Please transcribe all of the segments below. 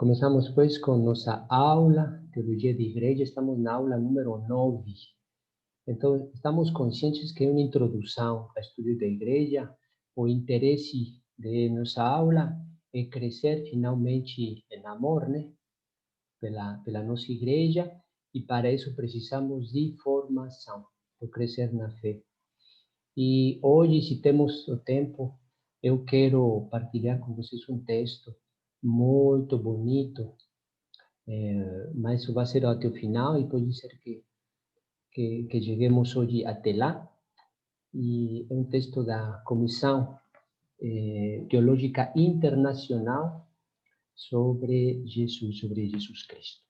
Começamos, pois, com nossa aula, Teologia de Igreja, estamos na aula número 9. Então, estamos conscientes que é uma introdução ao estudo da Igreja. O interesse de nossa aula é crescer finalmente em amor, né? Pela nossa Igreja, e para isso precisamos de formação, para crescer na fé. E hoje, se temos o tempo, eu quero partilhar com vocês um texto muito bonito, mas isso vai ser até o final e pode ser que cheguemos hoje até lá. E é um texto da Comissão Teológica Internacional sobre Jesus Cristo.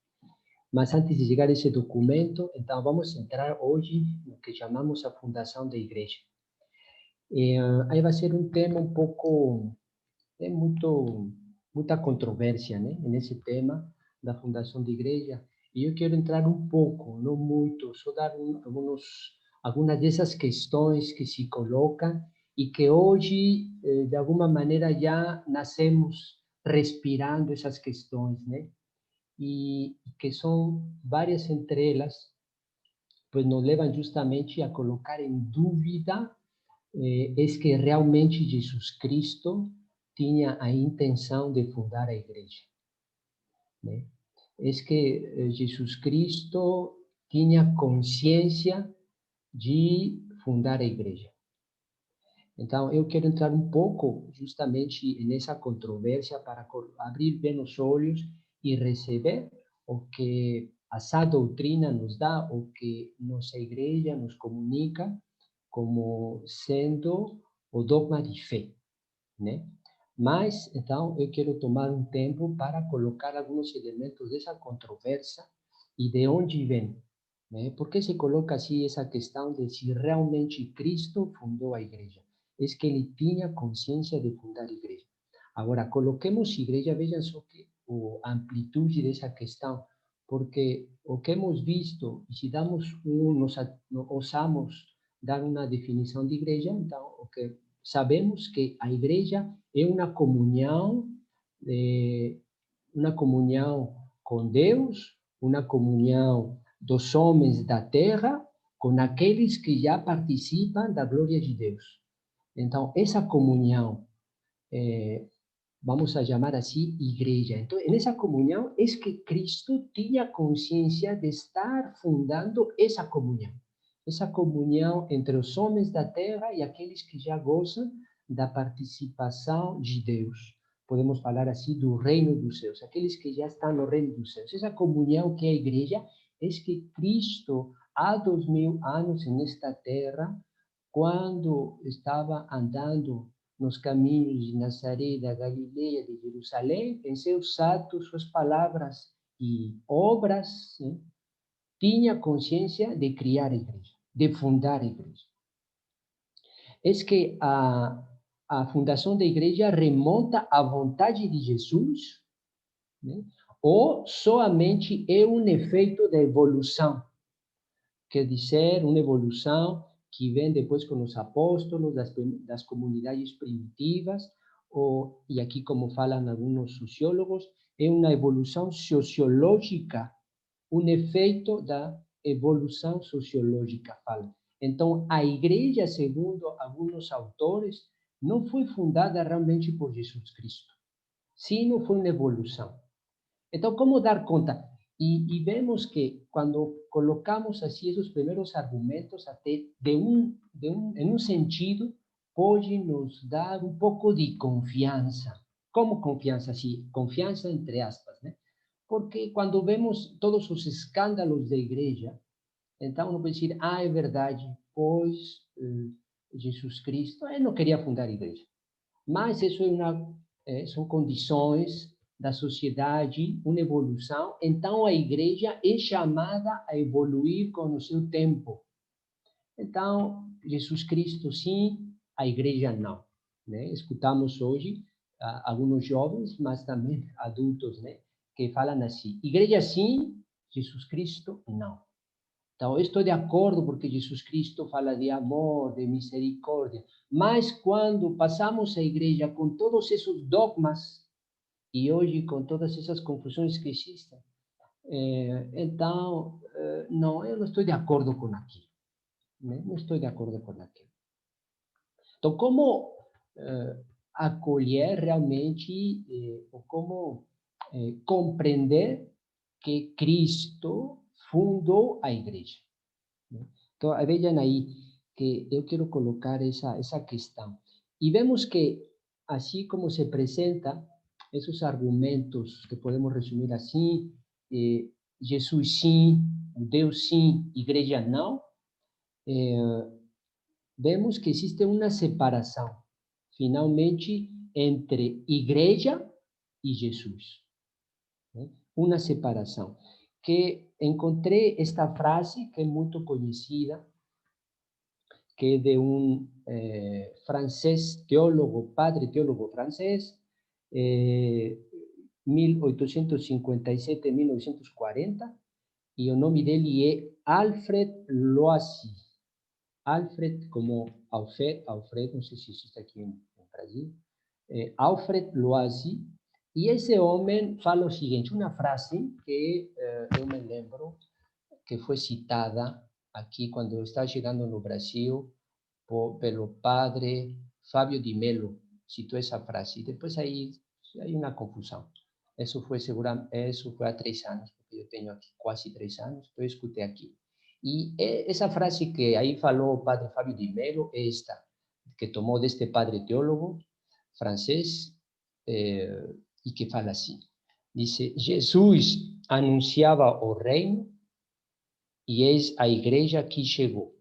Mas antes de chegar a esse documento, então vamos entrar hoje no que chamamos a fundação da Igreja. Aí vai ser um tema um pouco, tem muita controvérsia, né, nesse tema da fundação da igreja, e eu quero entrar um pouco, não muito, só dar algumas dessas questões que se colocam e que hoje, de alguma maneira, já nascemos respirando essas questões, né? E que são várias entre elas, pois nos levam justamente a colocar em dúvida é que realmente Jesus Cristo tinha a intenção de fundar a igreja, né? É que Jesus Cristo tinha consciência de fundar a igreja. Então, eu quero entrar um pouco justamente nessa controvérsia para abrir bem os olhos e receber o que a sã doutrina nos dá, o que nossa igreja nos comunica como sendo o dogma de fé, né? Mas, então, eu quero tomar um tempo para colocar alguns elementos dessa controvérsia e de onde vem, né? Por que se coloca assim essa questão de se realmente Cristo fundou a igreja? É que ele tinha consciência de fundar a igreja. Agora, coloquemos igreja, vejam só que a amplitude dessa questão, porque o que hemos visto, e se damos ousamos dar uma definição de igreja, então, o que sabemos que a igreja é uma comunhão com Deus, uma comunhão dos homens da terra com aqueles que já participam da glória de Deus. Então, essa comunhão, vamos a chamar assim, igreja. Então, nessa comunhão é que Cristo tinha consciência de estar fundando essa comunhão entre os homens da terra e aqueles que já gozam da participação de Deus. Podemos falar assim do reino dos céus, aqueles que já estão no reino dos céus. Essa comunhão que é a igreja é que Cristo, há 2000 anos nesta terra, quando estava andando nos caminhos de Nazaré, da Galileia, de Jerusalém, em seus atos, suas palavras e obras, né, tinha consciência de criar a igreja, de fundar a igreja. É que a fundação da igreja remonta à vontade de Jesus, né, ou somente é um efeito da evolução? Quer dizer, uma evolução que vem depois com os apóstolos, das comunidades primitivas, e aqui, como falam alguns sociólogos, é uma evolução sociológica, um efeito da evolução sociológica, falam. Então, a igreja, segundo alguns autores, não foi fundada realmente por Jesus Cristo, sino foi uma evolução. Então, como dar conta? E vemos que quando colocamos assim esses primeiros argumentos, até em um sentido, pode nos dar um pouco de confiança. Como confiança? Sim, confiança entre aspas, né? Porque quando vemos todos os escândalos da igreja, então não pode dizer, é verdade, pois Jesus Cristo não queria fundar a igreja. Mas isso são condições da sociedade, uma evolução. Então, a igreja é chamada a evoluir com o seu tempo. Então, Jesus Cristo sim, a igreja não, né? Escutamos hoje alguns jovens, mas também adultos, né, que falam assim: igreja sim, Jesus Cristo não. Então, eu estou de acordo porque Jesus Cristo fala de amor, de misericórdia, mas quando passamos a igreja com todos esses dogmas, E hoje, com todas essas confusões que existem, então, não, eu não estou de acordo com aquilo. Né? Não estou de acordo com aquilo. Então, como acolher realmente, ou como compreender que Cristo fundou a igreja? Né? Então, vejam aí que eu quero colocar essa questão. E vemos que, assim como se apresenta esses argumentos, que podemos resumir assim, Jesus sim, Deus sim, igreja não, vemos que existe uma separação, finalmente, entre igreja e Jesus. Né? Uma separação. Que encontrei esta frase, que é muito conhecida, que é de um francês, teólogo, padre teólogo francês, 1857-1940, e o nome dele é Alfred Loisy. Alfred, como Alfred, não sei se existe aqui em Brasil, Alfred Loisy, e esse homem fala o seguinte, uma frase que eu me lembro que foi citada aqui quando eu estava chegando no Brasil, pelo padre Fábio de Mello, citou essa frase, e depois aí uma confusão. Isso foi há 3 anos, porque eu tenho aqui quase 3 anos, então eu escutei aqui. E essa frase que aí falou o padre Fábio de Mello é esta, que tomou deste padre teólogo francês, e que fala assim, dice, Jesus anunciava o reino e eis a igreja que chegou.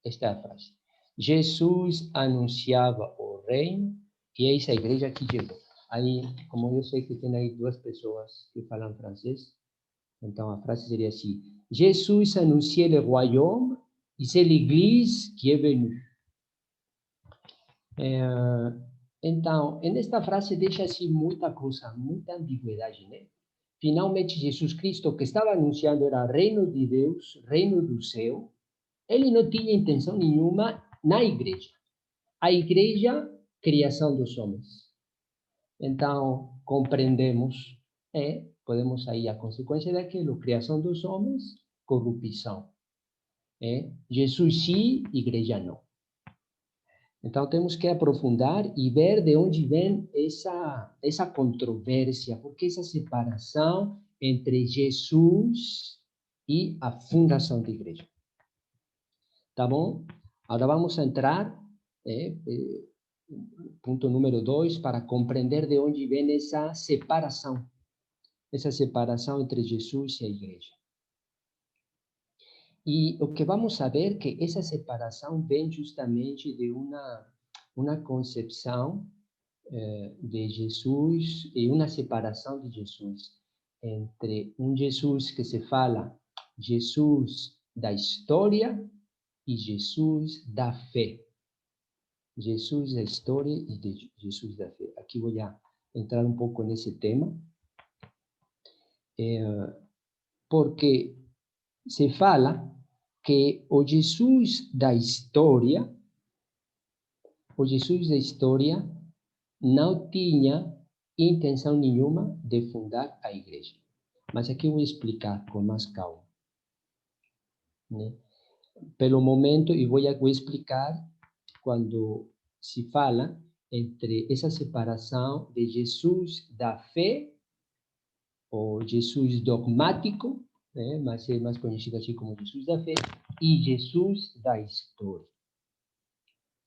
Esta é a frase. Jesus anunciava o reino e eis a igreja que chegou. Aí, como eu sei que tem aí 2 pessoas que falam francês, então a frase seria assim, Jesus annonciait le royaume et c'est l'église qui est venue. Então, nesta frase deixa-se muita coisa, muita ambiguidade, né? Finalmente, Jesus Cristo, que estava anunciando era reino de Deus, reino do céu, ele não tinha intenção nenhuma na igreja. A igreja, criação dos homens. Então, compreendemos, podemos aí a consequência daquilo, criação dos homens, corrupção. Jesus sim, igreja não. Então, temos que aprofundar e ver de onde vem essa controvérsia, porque essa separação entre Jesus e a fundação da igreja. Tá bom? Agora vamos entrar, ponto número 2, para compreender de onde vem essa separação entre Jesus e a igreja. E o que vamos saber que essa separação vem justamente de uma concepção de Jesus e uma separação de Jesus entre um Jesus que se fala Jesus da história e Jesus da fé. Jesus da história e de Jesus da fé. Aqui vou entrar um pouco nesse tema, porque se fala que o Jesus da história não tinha intenção nenhuma de fundar a igreja. Mas aqui eu vou explicar com mais calma. Né? Pelo momento, e vou explicar quando se fala entre essa separação de Jesus da fé, ou Jesus dogmático, né? Mas é mais conhecido assim como Jesus da fé, e Jesus da história.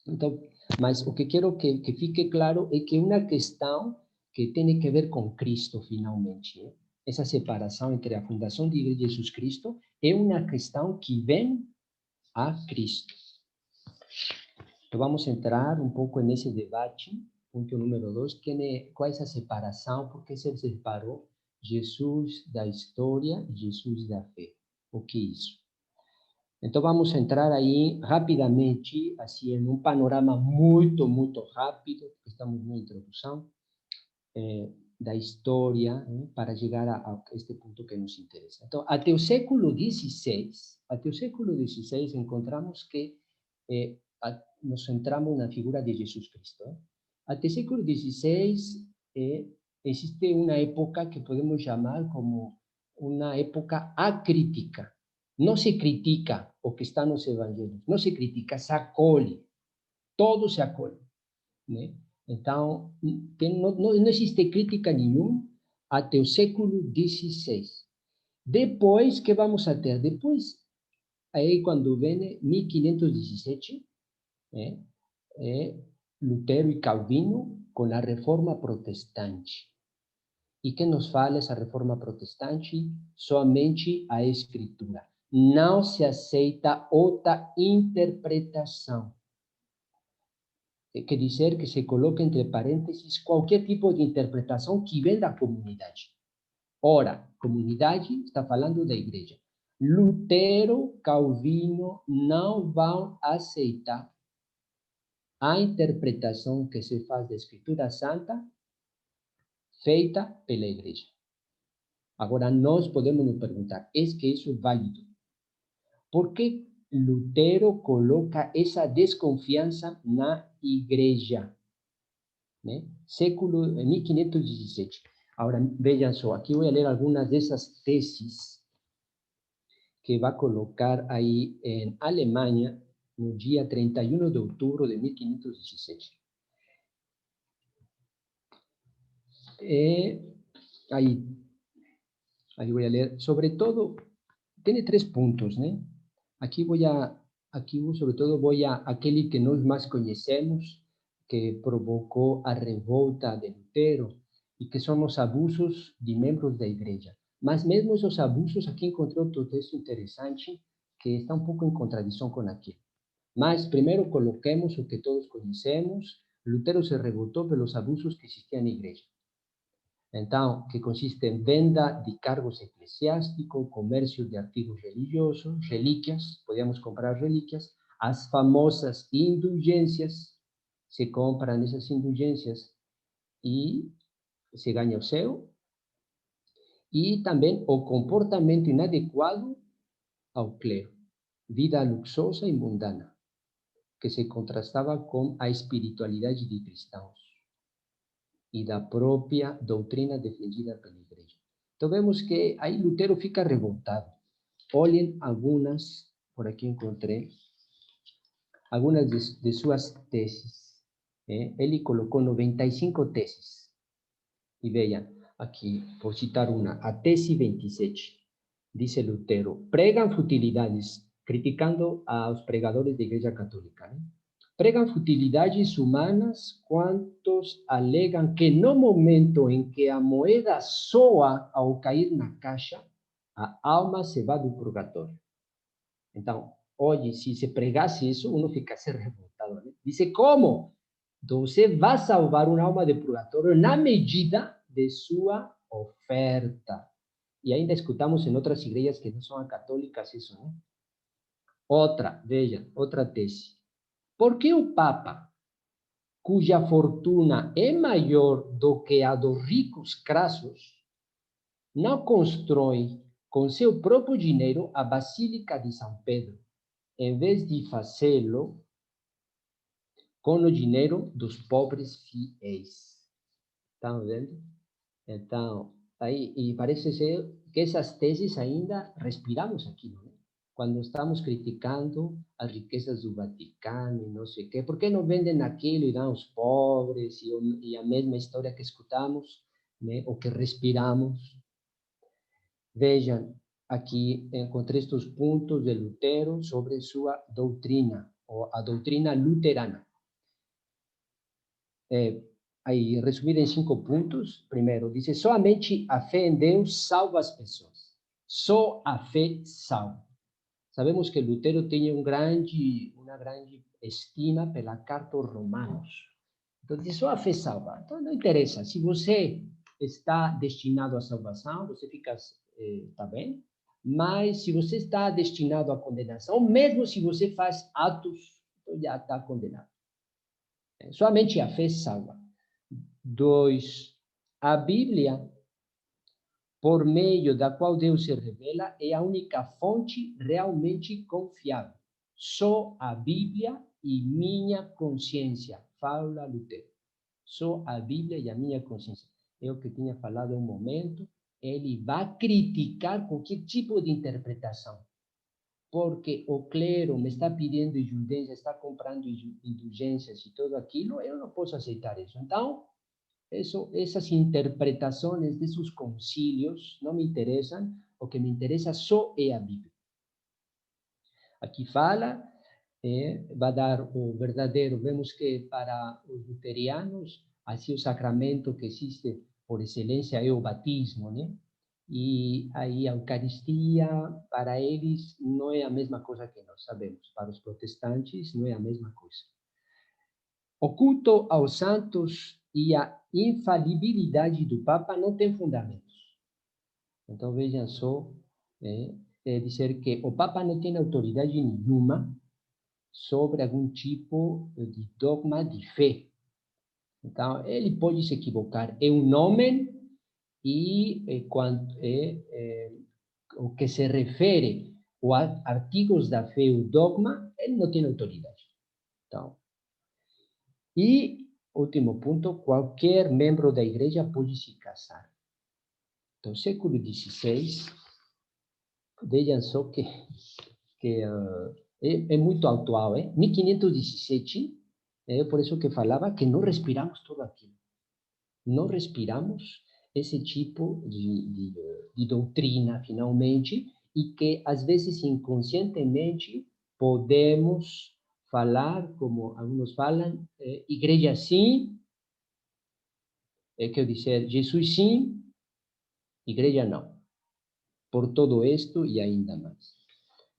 Então, mas o que quero que fique claro é que é uma questão que tem que ver com Cristo, finalmente. Essa separação entre a fundação da Igreja de Jesus Cristo é uma questão que vem a Cristo. Então, vamos entrar um pouco nesse debate, ponto número 2, qual é essa separação, por que se separou Jesus da história e Jesus da fé? O que é isso? Então, vamos entrar aí rapidamente, assim, em um panorama muito, muito rápido, estamos na introdução da história, para chegar a este ponto que nos interessa. Então, até o século XVI, encontramos que nos centramos na figura de Jesus Cristo. Até o século XVI, existe una época que podemos llamar como una época acrítica. No se critica o que está en los evangelios, no se critica, se acolhe, todo se acolhe, né? Então, não existe crítica nenhuma até o século XVI. Depois, que vamos a ter? Depois, aí quando vem 1517, né, Lutero e Calvino com a Reforma Protestante. E que nos fala essa Reforma Protestante? Somente a Escritura. Não se aceita outra interpretação. Quer dizer que se coloca entre parênteses qualquer tipo de interpretação que vem da comunidade. Ora, comunidade está falando da igreja. Lutero, Calvino não vão aceitar a interpretação que se faz da Escritura Santa feita pela igreja. Agora, nós podemos nos perguntar, é que isso é válido? Por que Lutero coloca essa desconfiança na igreja? Né? Século 1517. Agora, vejam só, aqui vou ler algumas dessas teses que vai colocar aí em Alemanha no dia 31 de outubro de 1517. Aí vou ler, sobre todo, tem 3 pontos, né? Aqui sobre todo vou a aquele que nós mais conhecemos, que provocou a revolta de Lutero, e que são os abusos de membros da igreja. Mas mesmo esses abusos, aqui encontrei outro texto interessante, que está um pouco em contradição com aquilo. Mas primeiro coloquemos o que todos conhecemos: Lutero se revoltou pelos abusos que existiam na igreja. Então, que consiste em venda de cargos eclesiásticos, comércio de artigos religiosos, relíquias, podíamos comprar relíquias, as famosas indulgências, se compram essas indulgências e se ganha o céu, e também o comportamento inadequado ao clero, vida luxuosa e mundana, que se contrastava com a espiritualidade de cristãos e da própria doutrina defendida pela igreja. Então vemos que aí Lutero fica revoltado. Olhem algumas, por aqui encontrei, algumas de suas teses. Ele colocou 95 teses. E vejam, aqui, vou citar uma, a tese 27. Diz Lutero: pregam futilidades, criticando aos pregadores da Igreja Católica, né? Pregam futilidades humanas quantos alegam que no momento em que a moeda soa ao cair na caixa, a alma se vai do purgatório. Então, hoje, se se pregasse isso, uno ficasse revoltado, né? Diz, como? Então, você vai salvar uma alma de purgatório na medida de sua oferta. E ainda escutamos em outras igrejas que não são católicas isso, né? Outra, veja, outra tese. Por que o Papa, cuja fortuna é maior do que a dos ricos crassos, não constrói com seu próprio dinheiro a Basílica de São Pedro, em vez de fazê-lo com o dinheiro dos pobres fiéis? Estão vendo? Então, aí, e parece ser que essas teses ainda respiramos aqui, não é? Quando estamos criticando as riquezas do Vaticano e não sei o quê, por que não vendem aquilo e dão aos pobres, e a mesma história que escutamos, né, ou que respiramos? Vejam, aqui encontrei estes pontos de Lutero sobre sua doutrina, ou a doutrina luterana. Aí, resumido em 5 pontos. Primeiro, diz: somente a fé em Deus salva as pessoas. Só a fé salva. Sabemos que Lutero tinha uma grande estima pela carta aos Romanos. Então, diz: só a fé salva. Então, não interessa. Se você está destinado à salvação, você fica, está bem. Mas se você está destinado à condenação, mesmo se você faz atos, então já está condenado. Somente a fé salva. 2. A Bíblia, por meio da qual Deus se revela, é a única fonte realmente confiável. Só a Bíblia e minha consciência, fala Lutero. Só a Bíblia e a minha consciência. é o que tinha falado há um momento, ele vai criticar qualquer tipo de interpretação. Porque o clero me está pedindo indulgência, está comprando indulgências e tudo aquilo, eu não posso aceitar isso. Então, essas interpretações desses concílios não me interessam, o que me interessa só é a Bíblia. Aqui fala, vai dar o verdadeiro, vemos que para os luterianos, assim o sacramento que existe por excelência é o batismo, né? E aí a Eucaristia, para eles, não é a mesma coisa que nós sabemos. Para os protestantes, não é a mesma coisa. O culto aos santos e a infalibilidade do Papa não tem fundamentos. Então, vejam só, dizer que o Papa não tem autoridade nenhuma sobre algum tipo de dogma de fé. Então, ele pode se equivocar. É um homem e o que se refere aos artigos da fé, o dogma, ele não tem autoridade. Então, e, último ponto, qualquer membro da igreja pode se casar. Então, século XVI, vejam só que é muito atual, 1517, por isso que falava que não respiramos tudo aquilo. Não respiramos esse tipo de doutrina, finalmente, e que, às vezes, inconscientemente, podemos falar, como alguns falam, igreja sim, quer dizer, Jesus sim, igreja não. Por todo isto e ainda mais.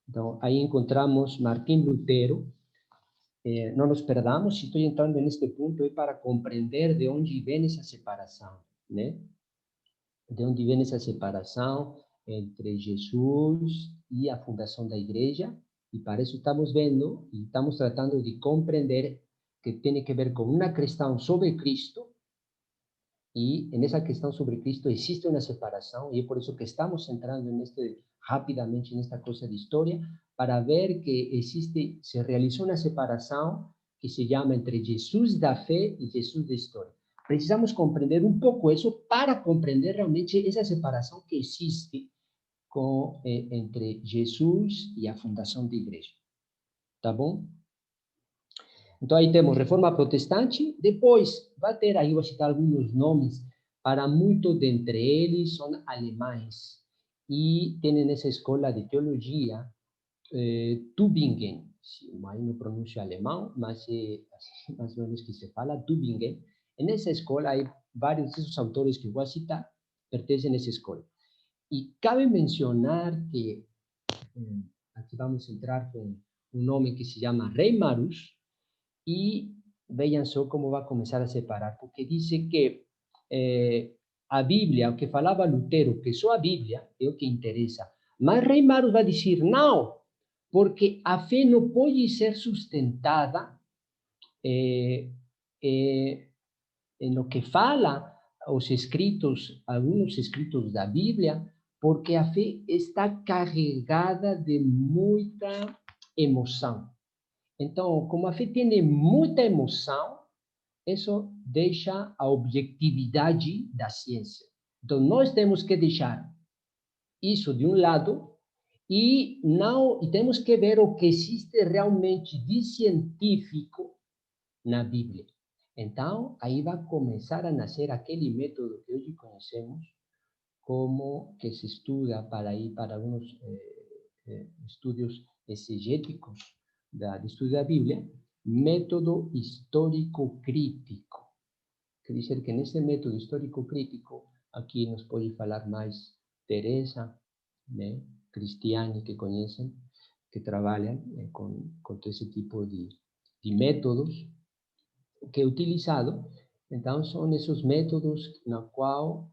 Então, aí encontramos Martim Lutero. Não nos perdamos, se estou entrando neste ponto, é para compreender de onde vem essa separação, né? De onde vem essa separação entre Jesus e a fundação da igreja, e para isso estamos vendo e estamos tratando de compreender que tem que ver com uma questão sobre Cristo, e nessa questão sobre Cristo existe uma separação, e é por isso que estamos entrando rapidamente nesta coisa de história, para ver que existe, se realizou uma separação que se chama entre Jesus da fé e Jesus da história. Precisamos compreender um pouco isso para compreender realmente essa separação que existe entre Jesus e a fundação da igreja. Tá bom? Então, aí temos Reforma Protestante, depois vai ter aí, vou citar alguns nomes, para muitos dentre eles são alemães, e têm nessa escola de teologia Tübingen, aí não pronuncio alemão, mas é assim, mais ou menos que se fala, Tübingen. E nessa escola, aí vários desses autores que vou citar pertencem a essa escola. E cabe mencionar que, aqui vamos entrar com um nome que se chama Reimarus, e vejam só como vai começar a separar, porque diz que a Bíblia, o que falava Lutero, que só a Bíblia é o que interessa, mas Reimarus vai dizer não, porque a fé não pode ser sustentada no que fala os escritos, alguns escritos da Bíblia, porque a fé está carregada de muita emoção. Então, como a fé tem muita emoção, isso deixa a objetividade da ciência. Então, nós temos que deixar isso de um lado e temos que ver o que existe realmente de científico na Bíblia. Então, aí vai começar a nascer aquele método que hoje conhecemos como que se estuda para alguns estudos exegéticos de estudo da Bíblia, método histórico-crítico. Quer dizer que nesse método histórico-crítico, aqui nos pode falar mais Teresa, né, Cristiani, que conhecem, que trabalham com todo esse tipo de métodos que é utilizado. Então, são esses métodos na qual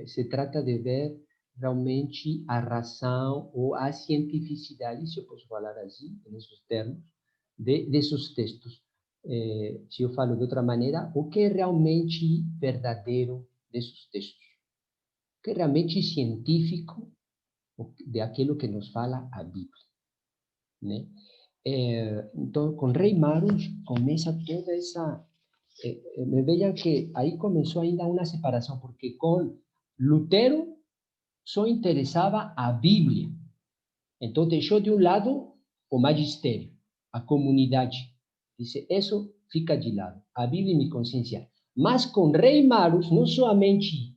se trata de ver realmente a razão ou a cientificidade, se eu posso falar assim, nesses termos, desses textos. Se eu falo de outra maneira, o que é realmente verdadeiro desses textos? O que é realmente científico de aquilo que nos fala a Bíblia, né? Então, com Reimarus começa toda essa Vean que ahí comenzó ainda una separación, porque con Lutero só interessava a Bíblia. Então, deixou de um lado o magistério, a comunidade. Disse, isso fica de lado, a Bíblia e minha consciência. Mas com Rei Maros, não somente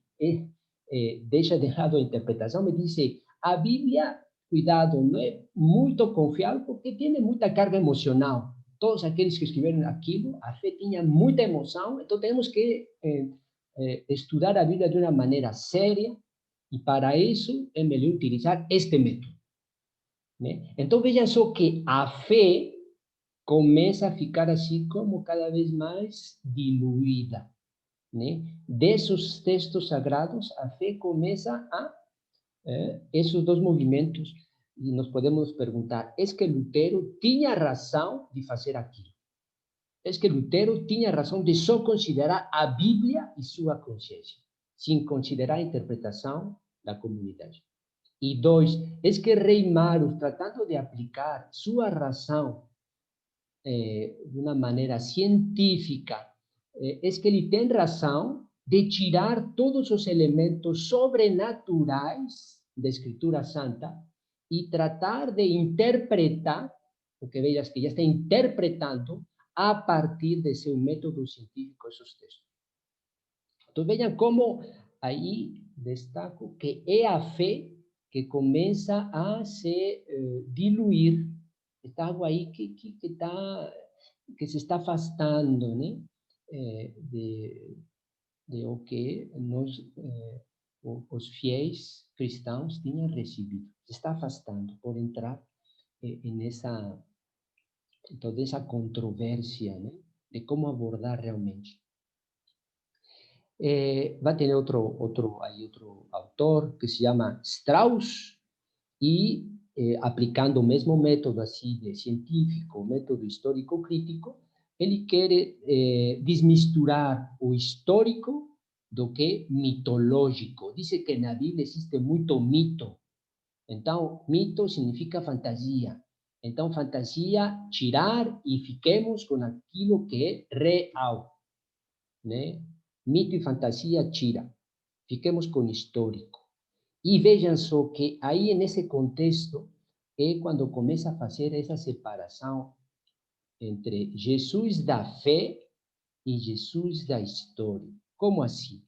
deixa de lado a interpretação, me disse, a Bíblia, cuidado, não é muito confiável porque tem muita carga emocional. Todos aqueles que escreveram aquilo, a fé tinha muita emoção, então temos que estudar a Bíblia de uma maneira séria, e para isso é melhor utilizar este método. Né? Então, veja só que a fé começa a ficar assim como cada vez mais diluída. Né? Desses textos sagrados, a fé começa a esses dois movimentos, e nós podemos perguntar, é que Lutero tinha razão de fazer aquilo? É que Lutero tinha razão de só considerar a Bíblia e sua consciência, sem considerar a interpretação da comunidade? E dois, é que Rei Maros, tratando de aplicar sua razão de uma maneira científica, é que ele tem razão de tirar todos os elementos sobrenaturais da Escritura Santa e tratar de interpretar, porque vejas que já está interpretando a partir de seu método científico esses textos. Então vejam como aí destaco que é a fé que começa a se diluir. Está algo aí que se está afastando, né? De o que nós, os fiéis cristãos tinham recebido. Se está afastando por entrar nessa toda essa controvérsia, né? De como abordar realmente. Va a tener otro autor que se llama Strauss y aplicando el mismo método así de científico, método histórico crítico, él quiere desmisturar o histórico do que mitológico. Dice que en la Biblia existe mucho mito. Entonces, mito significa fantasía. Entonces, fantasía, tirar y fiquemos con aquilo que es real, né? Mito e fantasia tira. Fiquemos com histórico. E vejam só que aí, nesse contexto, é quando começa a fazer essa separação entre Jesus da fé e Jesus da história. Como assim?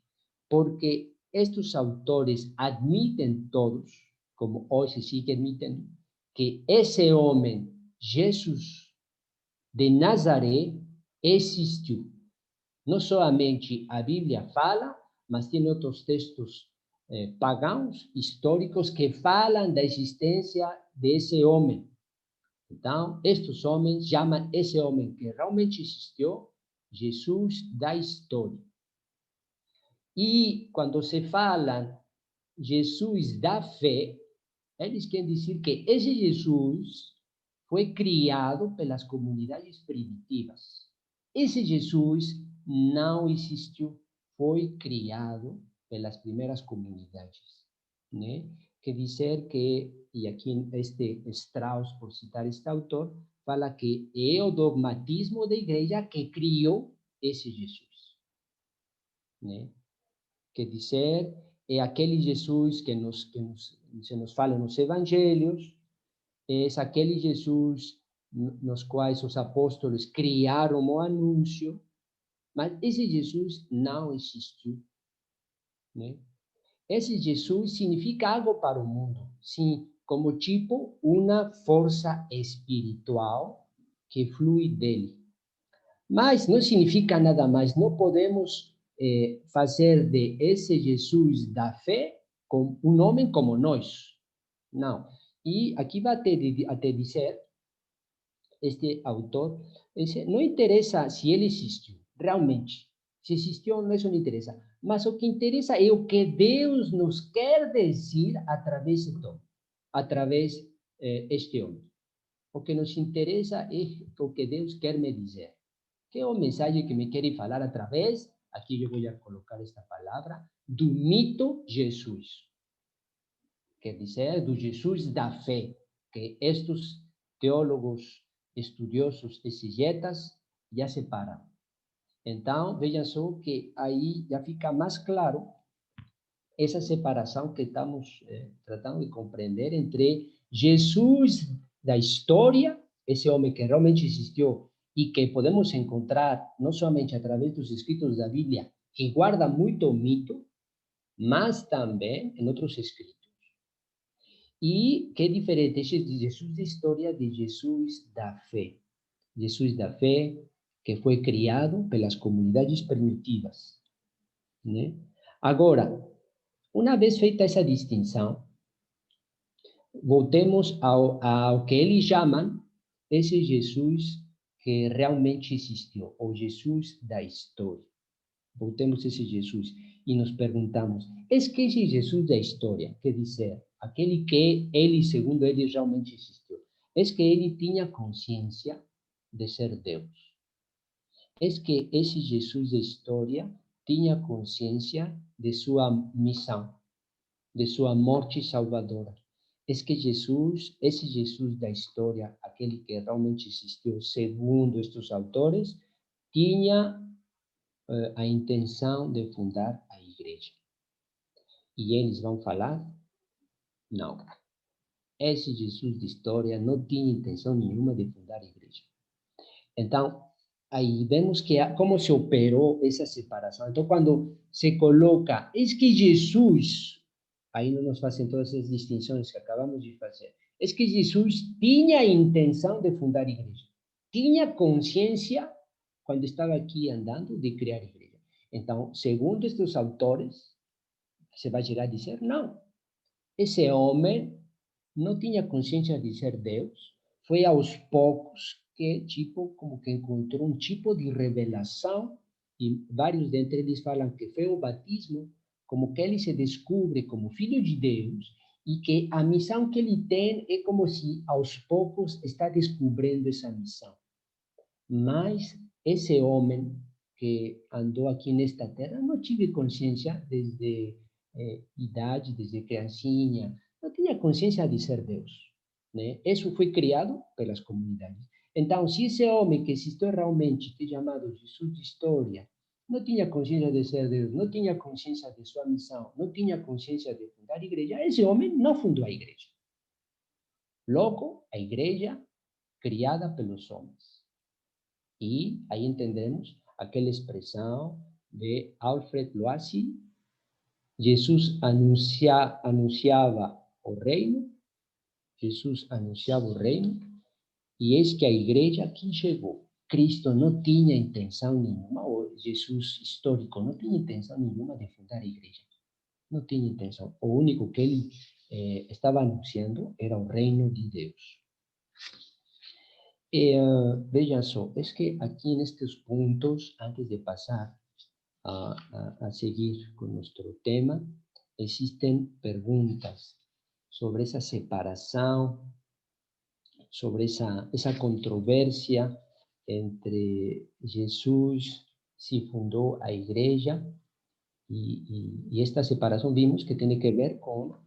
Porque estes autores admitem todos, como hoje sim que admitem, que esse homem, Jesus de Nazaré, existiu. Não somente a Bíblia fala, mas tem outros textos pagãos, históricos, que falam da existência desse homem. Então, estes homens chamam esse homem que realmente existiu, Jesus da história. E quando se fala Jesus da fé, eles querem dizer que esse Jesus foi criado pelas comunidades primitivas. Esse Jesus não existiu, foi criado pelas primeiras comunidades, né? Quer dizer que, e aqui este Strauss, por citar este autor, fala que é o dogmatismo da igreja que criou esse Jesus, né? Quer dizer, é aquele Jesus que se nos fala nos evangelhos, é aquele Jesus nos quais os apóstolos criaram o anúncio, mas esse Jesus não existiu, né? Esse Jesus significa algo para o mundo, sim, como tipo uma força espiritual que flui dele. Mas não significa nada mais, não podemos fazer de esse Jesus da fé com um homem como nós, não. E aqui vai até dizer, este autor, não interessa se ele existiu, realmente. Se existiu ou não, isso não interessa. Mas o que interessa é o que Deus nos quer dizer através deste homem, através deste homem. O que nos interessa é o que Deus quer me dizer. Que é o mensagem que me querem falar através, aqui eu vou colocar esta palavra, do mito Jesus. Quer dizer, do Jesus da fé, que estes teólogos estudiosos exegetas já separam. Então, vejam só que aí já fica mais claro essa separação que estamos tratando de compreender entre Jesus da história, esse homem que realmente existiu e que podemos encontrar não somente através dos escritos da Bíblia, que guarda muito mito, mas também em outros escritos. E que é diferente esse de Jesus da história de Jesus da fé. Jesus da fé, que foi criado pelas comunidades primitivas, né? Agora, uma vez feita essa distinção, voltemos ao que eles chamam esse Jesus que realmente existiu, ou Jesus da história. Voltemos a esse Jesus e nos perguntamos, é que esse Jesus da história, quer dizer, aquele que ele, segundo ele, realmente existiu, é que ele tinha consciência de ser Deus? É que esse Jesus da história tinha consciência de sua missão, de sua morte salvadora? É que Jesus, esse Jesus da história, aquele que realmente existiu, segundo estes autores, tinha a intenção de fundar a igreja. E eles vão falar, não. Esse Jesus da história não tinha intenção nenhuma de fundar a igreja. Então, aí vemos que como se operou essa separação. Então, quando se coloca, é que Jesus, aí não nos fazem todas essas distinções que acabamos de fazer, é que Jesus tinha a intenção de fundar a igreja. Tinha consciência, quando estava aqui andando, de criar a igreja. Então, segundo estes autores, você vai chegar a dizer, não. Esse homem não tinha consciência de ser Deus, foi aos poucos que, tipo, como que encontrou um tipo de revelação, e vários dentre eles falam que foi o batismo, como que ele se descobre como filho de Deus, e que a missão que ele tem é como se aos poucos está descobrindo essa missão. Mas esse homem que andou aqui nesta terra não tive consciência desde idade, desde criancinha, não tinha consciência de ser Deus, né? Isso foi criado pelas comunidades. Então, se esse homem que existiu realmente, que é chamado Jesus de história, não tinha consciência de ser Deus, não tinha consciência de sua missão, não tinha consciência de fundar a igreja, esse homem não fundou a igreja. Logo, a igreja criada pelos homens. E aí entendemos aquela expressão de Alfred Loisy, Jesus anunciava o reino, Jesus anunciava o reino, e eis que a igreja aqui chegou. Cristo não tinha intenção nenhuma, ou Jesus histórico não tinha intenção nenhuma de fundar a igreja. Não tinha intenção. O único que ele estava anunciando era o reino de Deus. Vejan só, es que aquí en estos puntos, antes de pasar a seguir con nuestro tema, existen preguntas sobre esa separación, sobre esa controversia entre Jesús, si fundó a iglesia, y esta separación vimos que tiene que ver con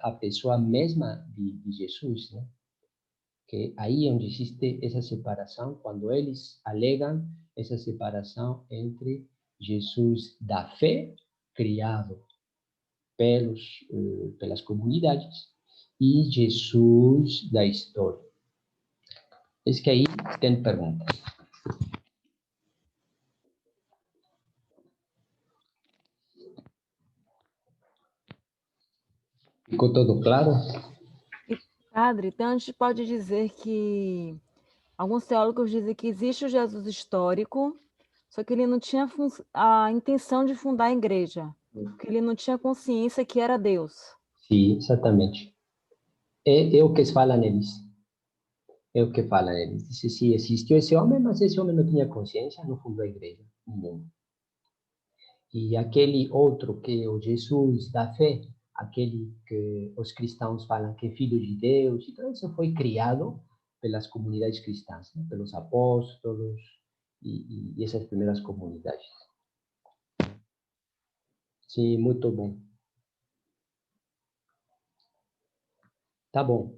a pessoa mesma de Jesús, ¿no? Que aí é onde existe essa separação, quando eles alegam essa separação entre Jesus da fé, criado pelas comunidades, e Jesus da história. É que aí tem perguntas. Ficou todo claro? Padre, então a gente pode dizer que alguns teólogos dizem que existe o Jesus histórico, só que ele não tinha a intenção de fundar a igreja, porque ele não tinha consciência que era Deus. Sim, exatamente. É o que falam eles. É o que falam eles. Diz, sim, existiu esse homem, mas esse homem não tinha consciência, não fundou a igreja. Nenhuma. E aquele outro que é o Jesus da fé, aquele que os cristãos falam que é filho de Deus, então isso foi criado pelas comunidades cristãs, né? Pelos apóstolos e essas primeiras comunidades. Sim, muito bom. Tá bom.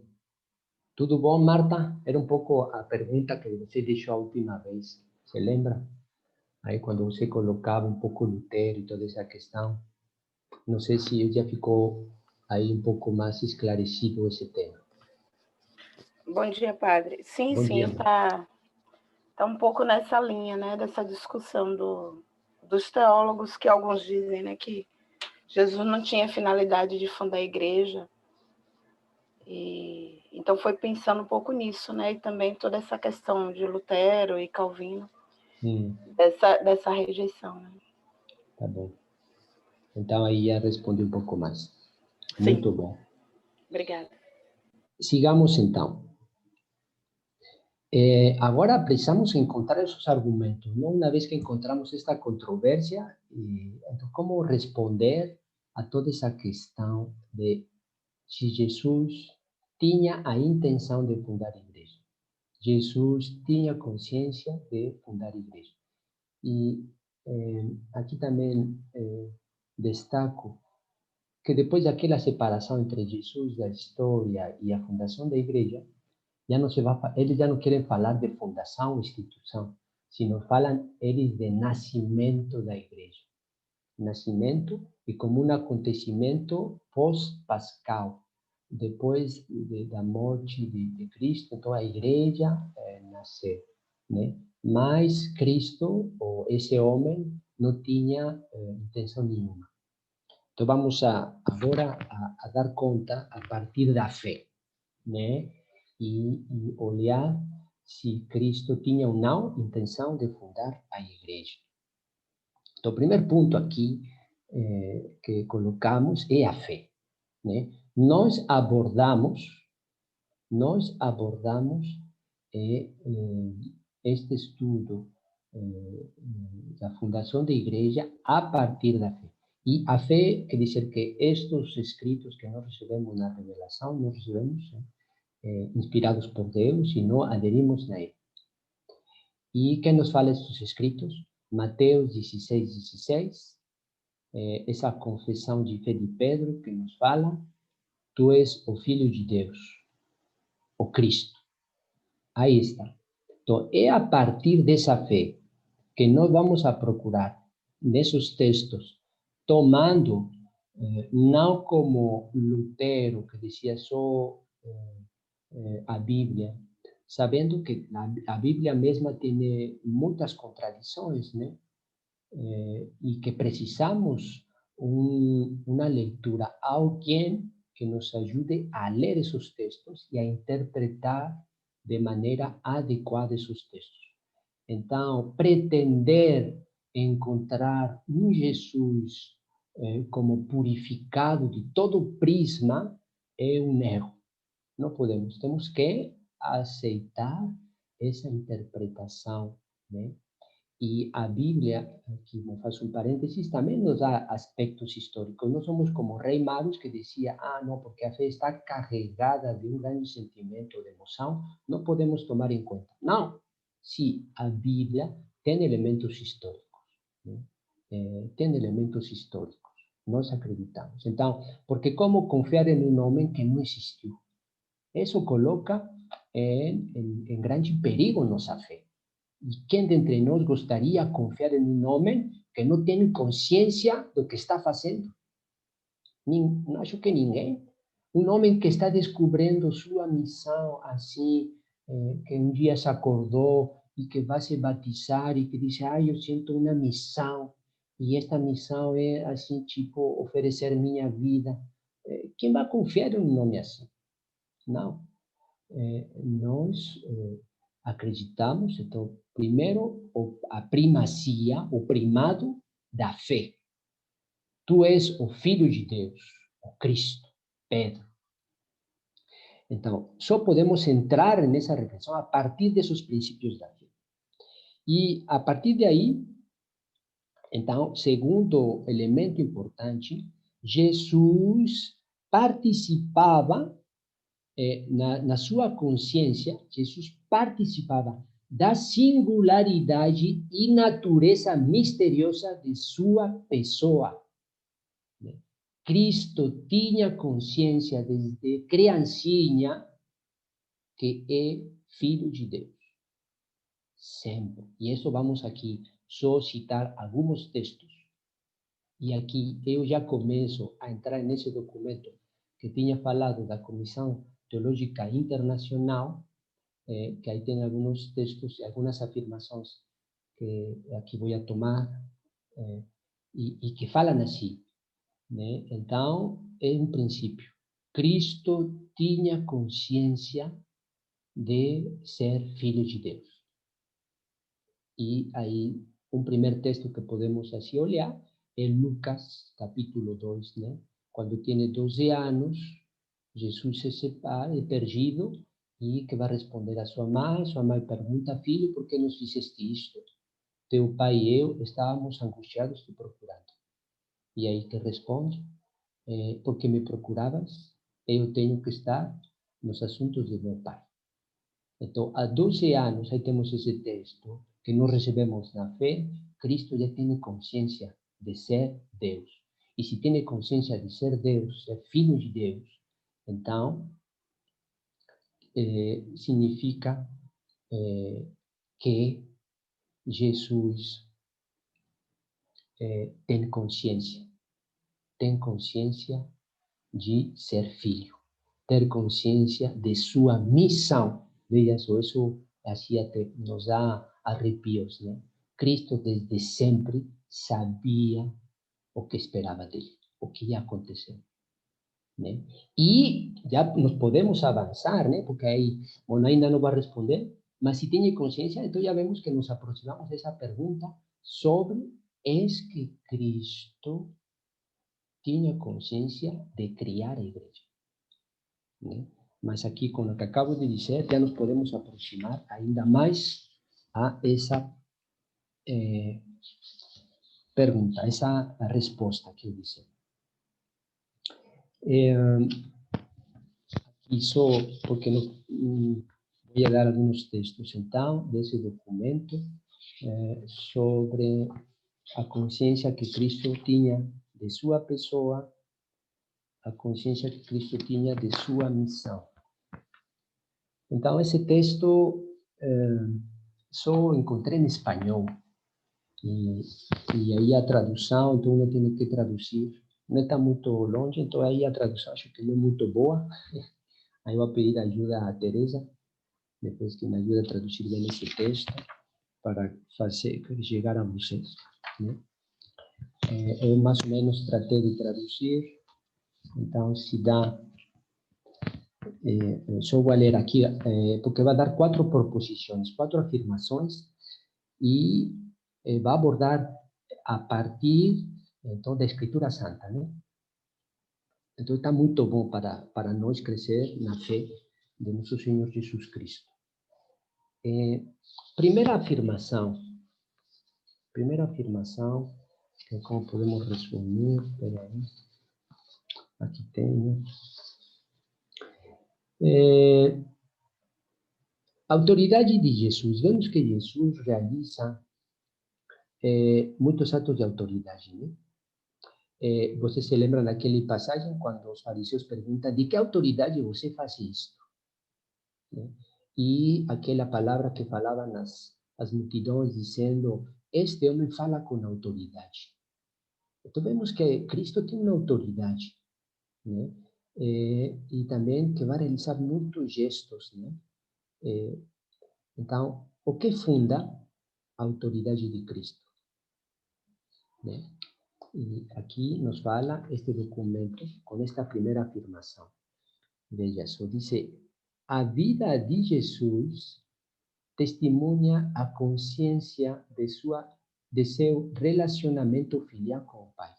Tudo bom, Marta? Era um pouco a pergunta que você deixou a última vez. Se lembra? Aí quando você colocava um pouco Lutero e toda essa questão, não sei se já ficou aí um pouco mais esclarecido esse tema. Bom dia, padre. Sim, Bom dia. Tá um pouco nessa linha, né, dessa discussão dos teólogos, que alguns dizem, né, que Jesus não tinha finalidade de fundar a igreja. E então foi pensando um pouco nisso, né, e também toda essa questão de Lutero e Calvino, dessa rejeição, né? Tá bom. Então aí já respondi um pouco mais. Sim. Muito bom. Obrigada. Sigamos então. Agora precisamos encontrar esos argumentos, ¿no? Una vez que encontramos esta controversia, entonces, ¿cómo responder a toda esa cuestión de si Jesús tenía a intención de fundar iglesia? Jesús tenía conciencia de fundar iglesia. Y aquí también destaco que después de aquella separación entre Jesús, la historia y la fundación de la iglesia, já não se vai, eles já não querem falar de fundação, instituição, sino falam eles de nascimento da igreja. Nascimento e como um acontecimento pós-pascal, depois da morte de Cristo, então a igreja nasceu, né? Mas Cristo, ou esse homem, não tinha intenção nenhuma. Então vamos agora a dar conta a partir da fé, né? E olhar se Cristo tinha ou não intenção de fundar a igreja. Então, o primeiro ponto aqui que colocamos é a fé, né? Nós abordamos este estudo da fundação da igreja a partir da fé. E a fé quer dizer que estes escritos que nós recebemos na revelação, nós recebemos inspirados por Deus e não aderimos a ele. E quem nos fala estes escritos? Mateus 16, 16, essa confissão de fé de Pedro que nos fala: tu és o Filho de Deus, o Cristo. Aí está. Então, é a partir dessa fé que nós vamos a procurar nesses textos, tomando, não como Lutero, que dizia só a Bíblia, sabendo que a Bíblia mesma tem muitas contradições, né? E que precisamos uma leitura, alguém que nos ajude a ler esses textos e a interpretar de maneira adequada esses textos. Então, pretender encontrar um Jesus como purificado de todo o prisma é um erro. Não podemos, temos que aceitar essa interpretação, né? E a Bíblia, aqui eu faço um parênteses, também nos dá aspectos históricos. Nós somos como Rei Maros, que dizia, não, porque a fé está carregada de um grande sentimento de emoção, não podemos tomar em conta. Não, se a Bíblia tem elementos históricos, né? Tem elementos históricos, nós acreditamos. Então, porque como confiar em um homem que não existiu? Isso coloca em grande perigo nossa fé. E quem dentre nós gostaria de confiar em um homem que não tem consciência do que está fazendo? Não acho que ninguém. Um homem que está descobrindo sua missão assim, que um dia se acordou e que vai se batizar e que diz, eu sinto uma missão, e esta missão é assim, tipo, oferecer minha vida. Quem vai confiar em um homem assim? Não. Nós acreditamos, então, primeiro, a primazia, o primado da fé. Tu és o Filho de Deus, o Cristo, Pedro. Então, só podemos entrar nessa reflexão a partir desses princípios da fé. E, a partir de aí, então, segundo elemento importante, Jesus participava na sua consciência, Jesus participava da singularidade e natureza misteriosa de sua pessoa. Cristo tinha consciência desde criancinha que é Filho de Deus. Sempre. E isso vamos aqui só citar alguns textos. E aqui eu já começo a entrar nesse documento que tinha falado da Comissão Teológica Internacional, que aí tem alguns textos e algumas afirmações que aqui vou tomar, e que falam assim, né? Então, é um princípio. Cristo tinha consciência de ser filho de Deus. E aí, um primeiro texto que podemos assim olhar é Lucas, capítulo 2, né? Quando tem 12 anos, Jesus se separa, é perdido, e que vai responder a sua mãe pergunta, filho, por que nos fizeste isto? Teu pai e eu estávamos angustiados te procurando. E aí que responde, porque me procuravas, eu tenho que estar nos assuntos de meu pai. Então, há 12 anos, aí temos esse texto, que nós recebemos na fé, Cristo já tem consciência de ser Deus. E se tem consciência de ser Deus, ser filho de Deus, então, significa que Jesus tem consciência de ser filho, ter consciência de sua missão. Veja só, isso assim até nos dá arrepios, né? Cristo desde sempre sabia o que esperava dele, o que ia acontecer, né? E já nos podemos avançar, né? Porque aí, bueno, ainda não vai responder, mas se tem consciência, então já vemos que nos aproximamos dessa pergunta sobre es que Cristo tinha consciência de criar a igreja, né? Mas aqui, com o que acabo de dizer, já nos podemos aproximar ainda mais a essa pergunta, essa resposta que eu disse. Isso porque vou dar alguns textos, então, desse documento, sobre a consciência que Cristo tinha de sua pessoa, a consciência que Cristo tinha de sua missão. Então, esse texto só encontrei em espanhol, e aí a tradução, então uno tem que traduzir, não está muito longe, então aí a tradução acho que não é muito boa. Aí vou pedir ajuda a Teresa, depois que me ajude a traduzir bem esse texto, para fazer chegar a vocês, né? Eu mais ou menos tratei de traduzir, então se dá, só vou ler aqui, porque vai dar 4 proposições, 4 afirmações, e vai abordar a partir, então, da Escritura Santa, né? Então, está muito bom para nós crescer na fé de nosso Senhor Jesus Cristo. Primeira afirmação, que como podemos resumir, peraí, aqui tenho. A autoridade de Jesus, vemos que Jesus realiza muitos atos de autoridade, né? Você se lembra daquela passagem quando os fariseus perguntam de que autoridade você faz isto? Né? E aquela palavra que falavam as multidões dizendo, este homem fala com autoridade. Então vemos que Cristo tem uma autoridade, né? E também que vai realizar muitos gestos, né? Então, o que funda a autoridade de Cristo, né? E aqui nos fala este documento com esta primeira afirmação. Veja só, diz, a vida de Jesus testemunha a consciência de seu relacionamento filial com o Pai.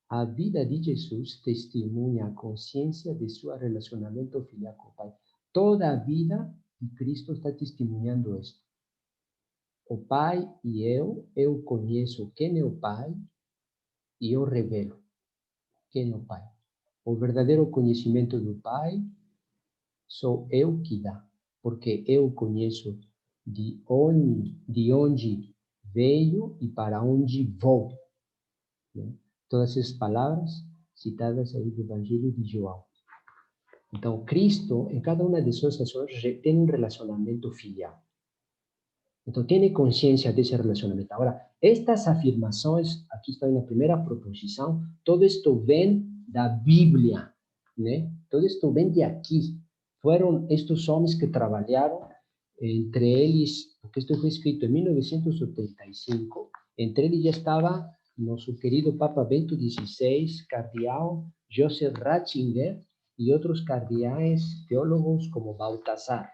A vida de Jesus testemunha a consciência de seu relacionamento filial com o Pai. Toda a vida de Cristo está testemunhando isto. O Pai e eu conheço quem é o Pai e eu revelo quem é o Pai. O verdadeiro conhecimento do Pai sou eu que dá, porque eu conheço de onde veio e para onde vou, né? Todas essas palavras citadas aí do Evangelho de João. Então, Cristo, em cada uma de suas ações, tem um relacionamento filial. Então, tem consciência desse relacionamento. Agora, estas afirmações, aqui está na primeira proposição, todo isto vem da Bíblia, né? Todo isto vem de aqui. Foram estes homens que trabalharam, entre eles, porque isto foi escrito em 1985, entre eles já estava nosso querido Papa Bento XVI, cardeal Joseph Ratzinger e outros cardeais teólogos como Baltasar,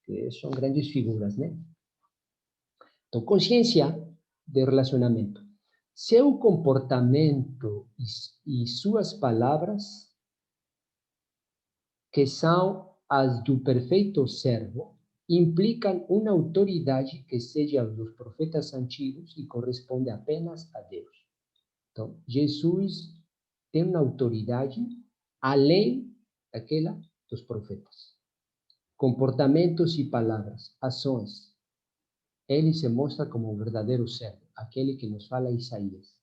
que são grandes figuras, né? Então, consciência de relacionamento. Seu comportamento e suas palavras, que são as do perfeito servo, implicam uma autoridade que seja dos profetas antigos e corresponde apenas a Deus. Então, Jesus tem uma autoridade além daquela dos profetas. Comportamentos e palavras, ações. Ele se mostra como o verdadeiro servo, aquele que nos fala Isaías.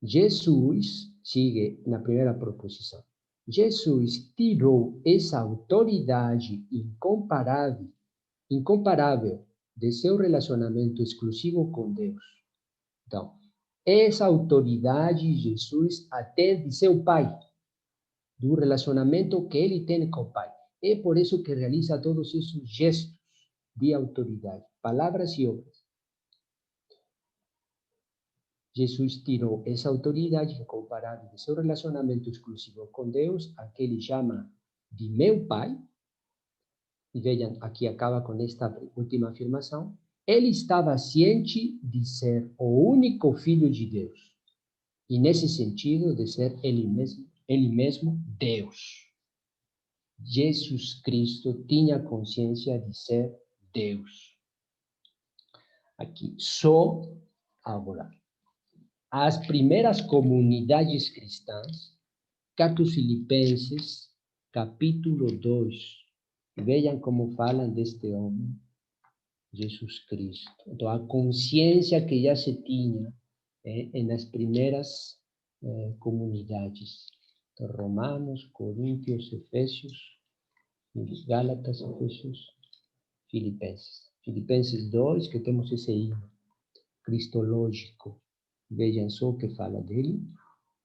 Jesus, sigue na primeira proposição, Jesus tirou essa autoridade incomparável de seu relacionamento exclusivo com Deus. Então, essa autoridade Jesus a tem de seu Pai, do relacionamento que ele tem com o Pai. É por isso que realiza todos esses gestos de autoridade, palavras e obras. Jesus tirou essa autoridade incomparável de seu relacionamento exclusivo com Deus, a que ele chama de meu Pai. E vejam, aqui acaba com esta última afirmação. Ele estava ciente de ser o único Filho de Deus. E nesse sentido, de ser ele mesmo Deus. Jesus Cristo tinha consciência de ser Deus. Aqui, só agora. As primeiras comunidades cristãs, cartas Filipenses, capítulo 2. Vejam como falam deste homem, Jesus Cristo. Então, a consciência que já se tinha nas primeiras comunidades. Então, Romanos, Coríntios, Efésios, Gálatas, Efésios, Filipenses. Filipenses 2, que temos esse hino cristológico. Vejam só o que fala dele.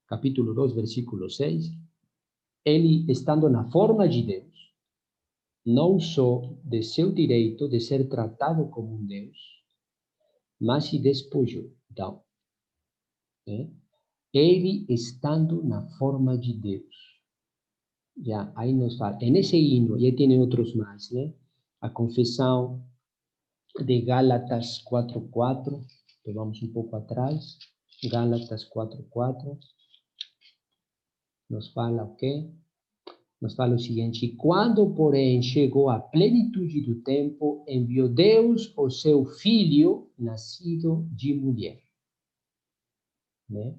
Capítulo 2, versículo 6. Ele, estando na forma de Deus, não só de seu direito de ser tratado como um Deus, mas se despojou. Então, ele estando na forma de Deus. Já, aí nos fala. Nesse hino, e aí tem outros mais, né? A confissão de Gálatas 4:4. Então, vamos um pouco atrás. Gálatas 4:4. Nos fala o quê? Nos fala o seguinte: quando, porém, chegou a plenitude do tempo, enviou Deus o seu Filho, nascido de mulher. Né?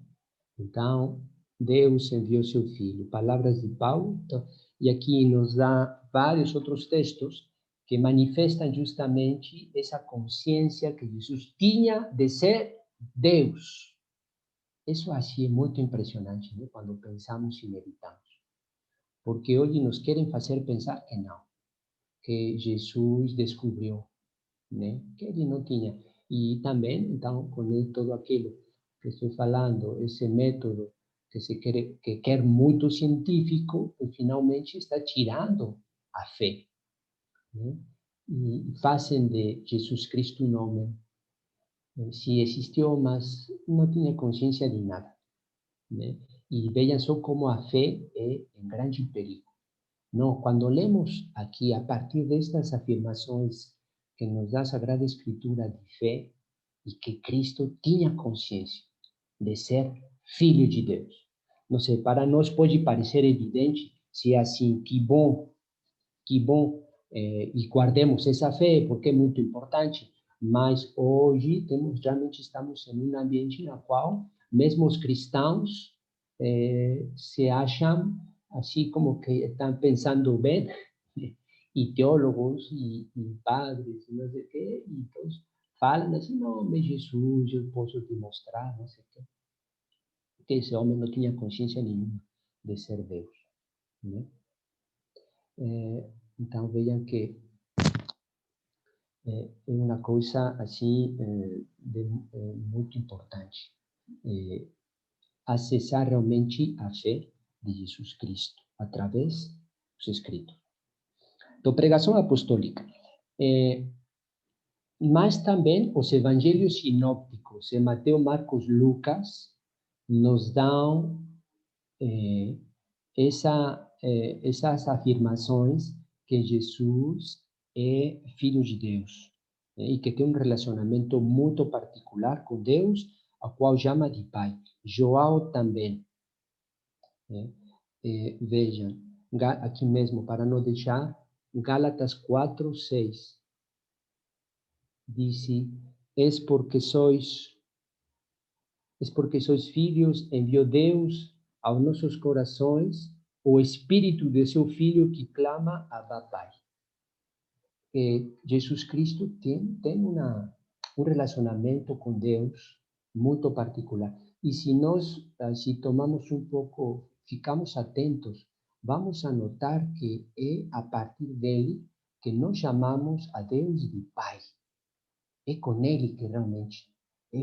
Então, Deus enviou seu Filho. Palavras de Paulo. Então, e aqui nos dá vários outros textos que manifestam justamente essa consciência que Jesus tinha de ser Deus. Isso assim é muito impressionante, né? Quando pensamos e meditamos. Porque hoje nos querem fazer pensar que não, que Jesus descobriu, né? Que ele não tinha. E também, então, com todo aquilo que estou falando, esse método que quer muito científico, e finalmente está tirando a fé, né? E fazem de Jesus Cristo um homem. Se existiu, mas não tinha consciência de nada, né? E vejam só como a fé é em grande perigo. No, cuando leemos aquí, a partir de estas afirmaciones que nos da Sagrada Escritura de fe, y que Cristo tenía conciencia de ser Filho de Deus. Não sei, para nós pode parecer evidente, se é assim, que bom, e guardemos essa fé, porque é muito importante, mas hoje realmente estamos em um ambiente no qual mesmo os cristãos se acham así como que están pensando bien, y teólogos y padres, y no sé qué, y todos falan así, no, mas Jesús, yo puedo demostrar, no sé qué. Que ese hombre no tenía conciencia ninguna de ser Deus, ¿no? Então, vejam que é uma coisa assim muito importante. Acessar realmente a fé de Jesus Cristo através dos escritos. Então, pregação apostólica. Mas também os evangelhos sinópticos, Mateus, Marcos, Lucas, nos dão essas afirmações que Jesus é filho de Deus, e que tem um relacionamento muito particular com Deus, ao qual chama de Pai. João também. Vejam, aqui mesmo, para não deixar, Gálatas 4:6. Dice, es porque sois filhos, enviou Deus aos nossos corações o Espírito de seu Filho que clama, Abba, Pai. Jesus Cristo tem um relacionamento com Deus muito particular. E se nós, se tomamos um pouco, ficamos atentos, vamos a notar que é a partir dele que nós chamamos a Deus de Pai. É com ele que realmente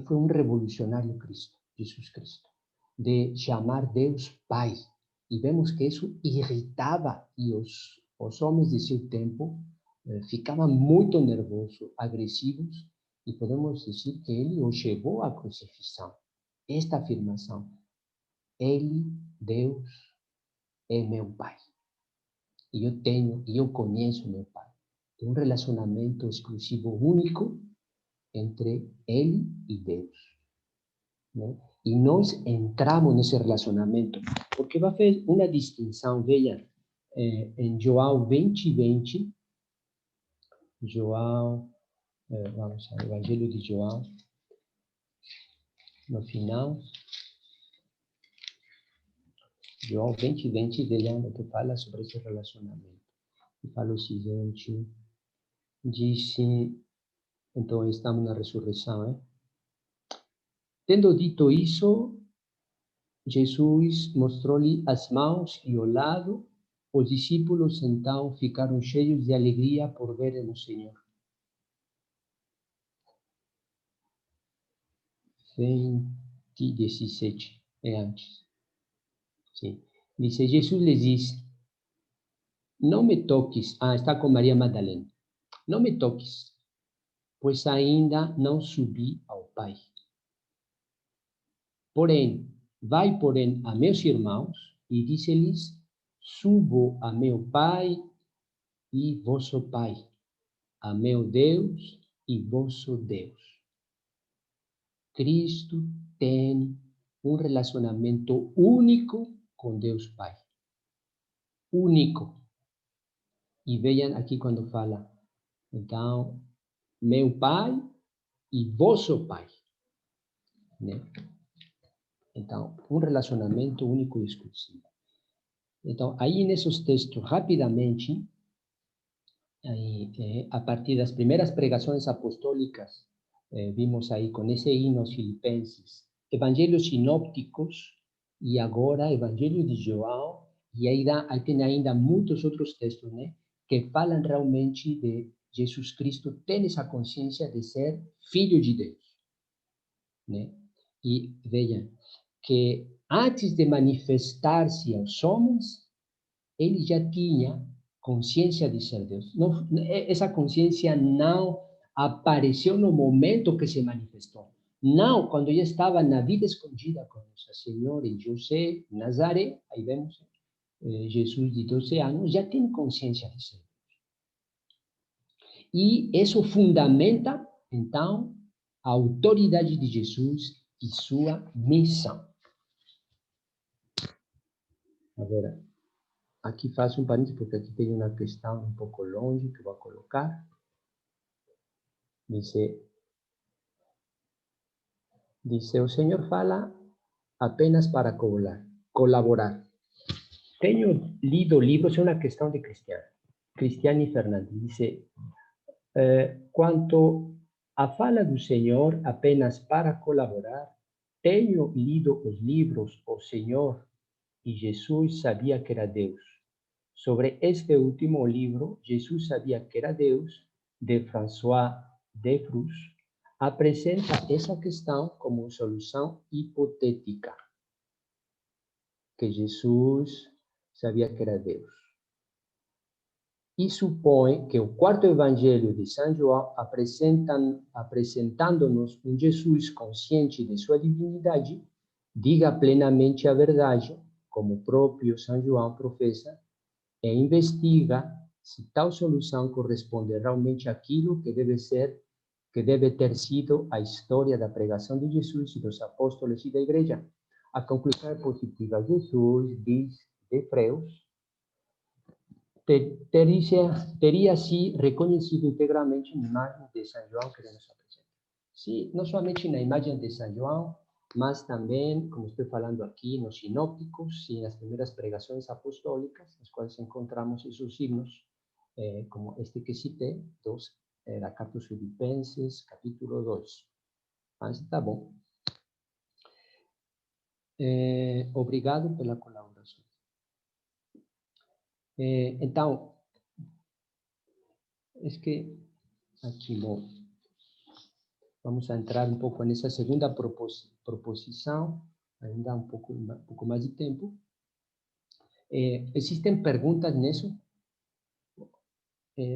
foi um revolucionário Cristo, Jesus Cristo, de chamar Deus Pai. E vemos que isso irritava, e os homens de seu tempo ficavam muito nervosos, agressivos, e podemos dizer que ele os levou à crucifixão. Esta afirmação, ele, Deus, é meu Pai. E eu conheço meu Pai. Tem um relacionamento exclusivo, único, entre ele e Deus. Né? E nós entramos nesse relacionamento, porque vai fazer uma distinção, veja, em João 20:20, João, vamos ao Evangelho de João, no final, João 20:20, veja o que fala sobre esse relacionamento. E fala o seguinte, disse, então estamos na ressurreição, Tendo dito isso, Jesus mostrou-lhe as mãos e o lado. Os discípulos, então, ficaram cheios de alegria por verem o Senhor. 20:17, é antes. Sim. Dice, Jesus lhes disse, não me toques. Está com Maria Madalena. Não me toques, pois ainda não subi ao Pai. Porém, vai, a meus irmãos e disse-lhes, subo a meu Pai e vosso Pai, a meu Deus e vosso Deus. Cristo tem um relacionamento único com Deus Pai. Único. E vejam aqui quando fala, então, meu Pai e vosso Pai. Né? Então, um relacionamento único e exclusivo. Então, aí nesses textos, rapidamente, aí, a partir das primeiras pregações apostólicas, vimos aí com esse hino aos Filipenses, evangelhos sinópticos, e agora Evangelho de João, e aí tem ainda muitos outros textos, né, que falam realmente de Jesus Cristo ter essa consciência de ser Filho de Deus. Né? E vejam, que antes de manifestar-se aos homens, ele já tinha consciência de ser Deus. Não, essa consciência não apareceu no momento que se manifestou. Não, quando já estava na vida escondida com Nossa Senhora e José, Nazaré, aí vemos Jesus de 12 anos, já tem consciência de ser Deus. E isso fundamenta, então, a autoridade de Jesus e sua missão. Agora, aqui faço um parênteses, porque aqui tem uma questão um pouco longe que vou colocar. Dice, o Senhor fala apenas para colaborar. Tenho lido livros, é uma questão de Cristiane Fernandes. Dice, quanto à fala do Senhor apenas para colaborar, tenho lido os livros O Senhor e Jesus sabia que era Deus. Sobre este último livro, Jesus sabia que era Deus de François Defrus, apresenta essa questão como solução hipotética, que Jesus sabia que era Deus. E supõe que o quarto evangelho de São João, apresentando-nos um Jesus consciente de sua divindade, diga plenamente a verdade, como o próprio São João professa, e investiga se tal solução corresponde realmente àquilo que deve ter sido a história da pregação de Jesus e dos apóstolos e da igreja. A conclusão é positiva. Jesus, diz Defrus, teria se reconhecido integralmente na imagem de São João que ele nos apresenta. Sim, não somente na imagem de São João, mas também, como estou falando aqui, nos sinópticos e nas primeiras pregações apostólicas, nas quais encontramos esses signos, como este que citei, da Carta aos Filipenses, capítulo 2. Mas tá bom. Obrigado pela colaboração. Então, é que aqui, bom, vamos entrar um pouco nessa segunda proposição, ainda um pouco mais de tempo. Existem perguntas nisso?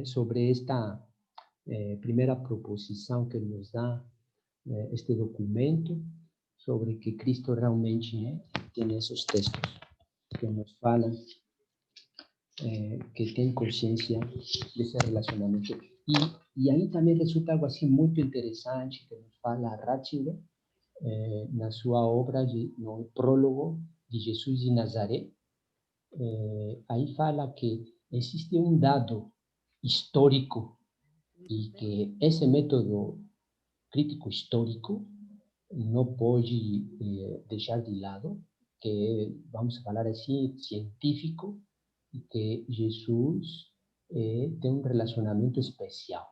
Sobre esta primeira proposição que nos dá este documento, sobre que Cristo realmente tem esses textos que nos falam que tem consciência desse relacionamento. E aí também resulta algo assim muito interessante que nos fala Ratzinger, na sua obra, no prólogo de Jesus de Nazaré. Aí fala que existe um dado histórico e que esse método crítico histórico não pode deixar de lado, que é, vamos falar assim, científico, e que Jesus tem um relacionamento especial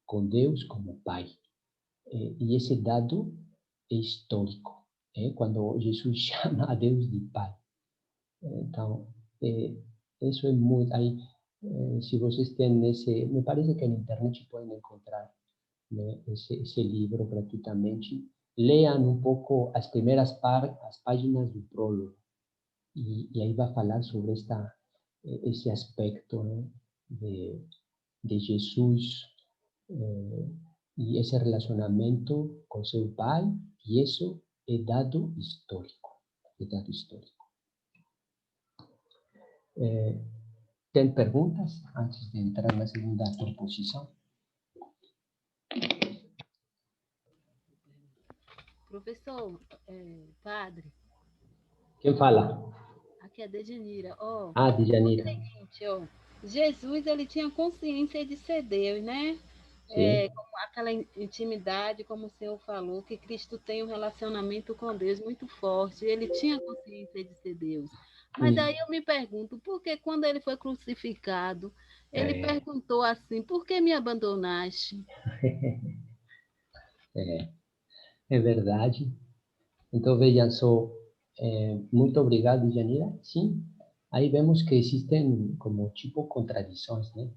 com Deus como Pai. E esse dado é histórico, quando Jesus chama a Deus de Pai. Então, isso é muito... Aí, se vocês têm esse... Me parece que na internet podem encontrar, né, esse livro gratuitamente. Leiam um pouco as primeiras as páginas do prólogo. E aí vai falar sobre esse aspecto, né, de Jesus e esse relacionamento com seu Pai, e isso é dado histórico. É dado histórico. Tem perguntas antes de entrar na segunda proposição? Professor, padre. Quem fala? Aqui é Dejanira. Dejanira. É o seguinte, Jesus, ele tinha consciência de ser Deus, né? Com aquela intimidade, como o senhor falou, que Cristo tem um relacionamento com Deus muito forte. Ele tinha consciência de ser Deus. Mas aí eu me pergunto, por que quando ele foi crucificado, ele perguntou assim, por que me abandonaste? É verdade. Então, vejam só, muito obrigado, Janira. Sim, aí vemos que existem como tipo contradições, né?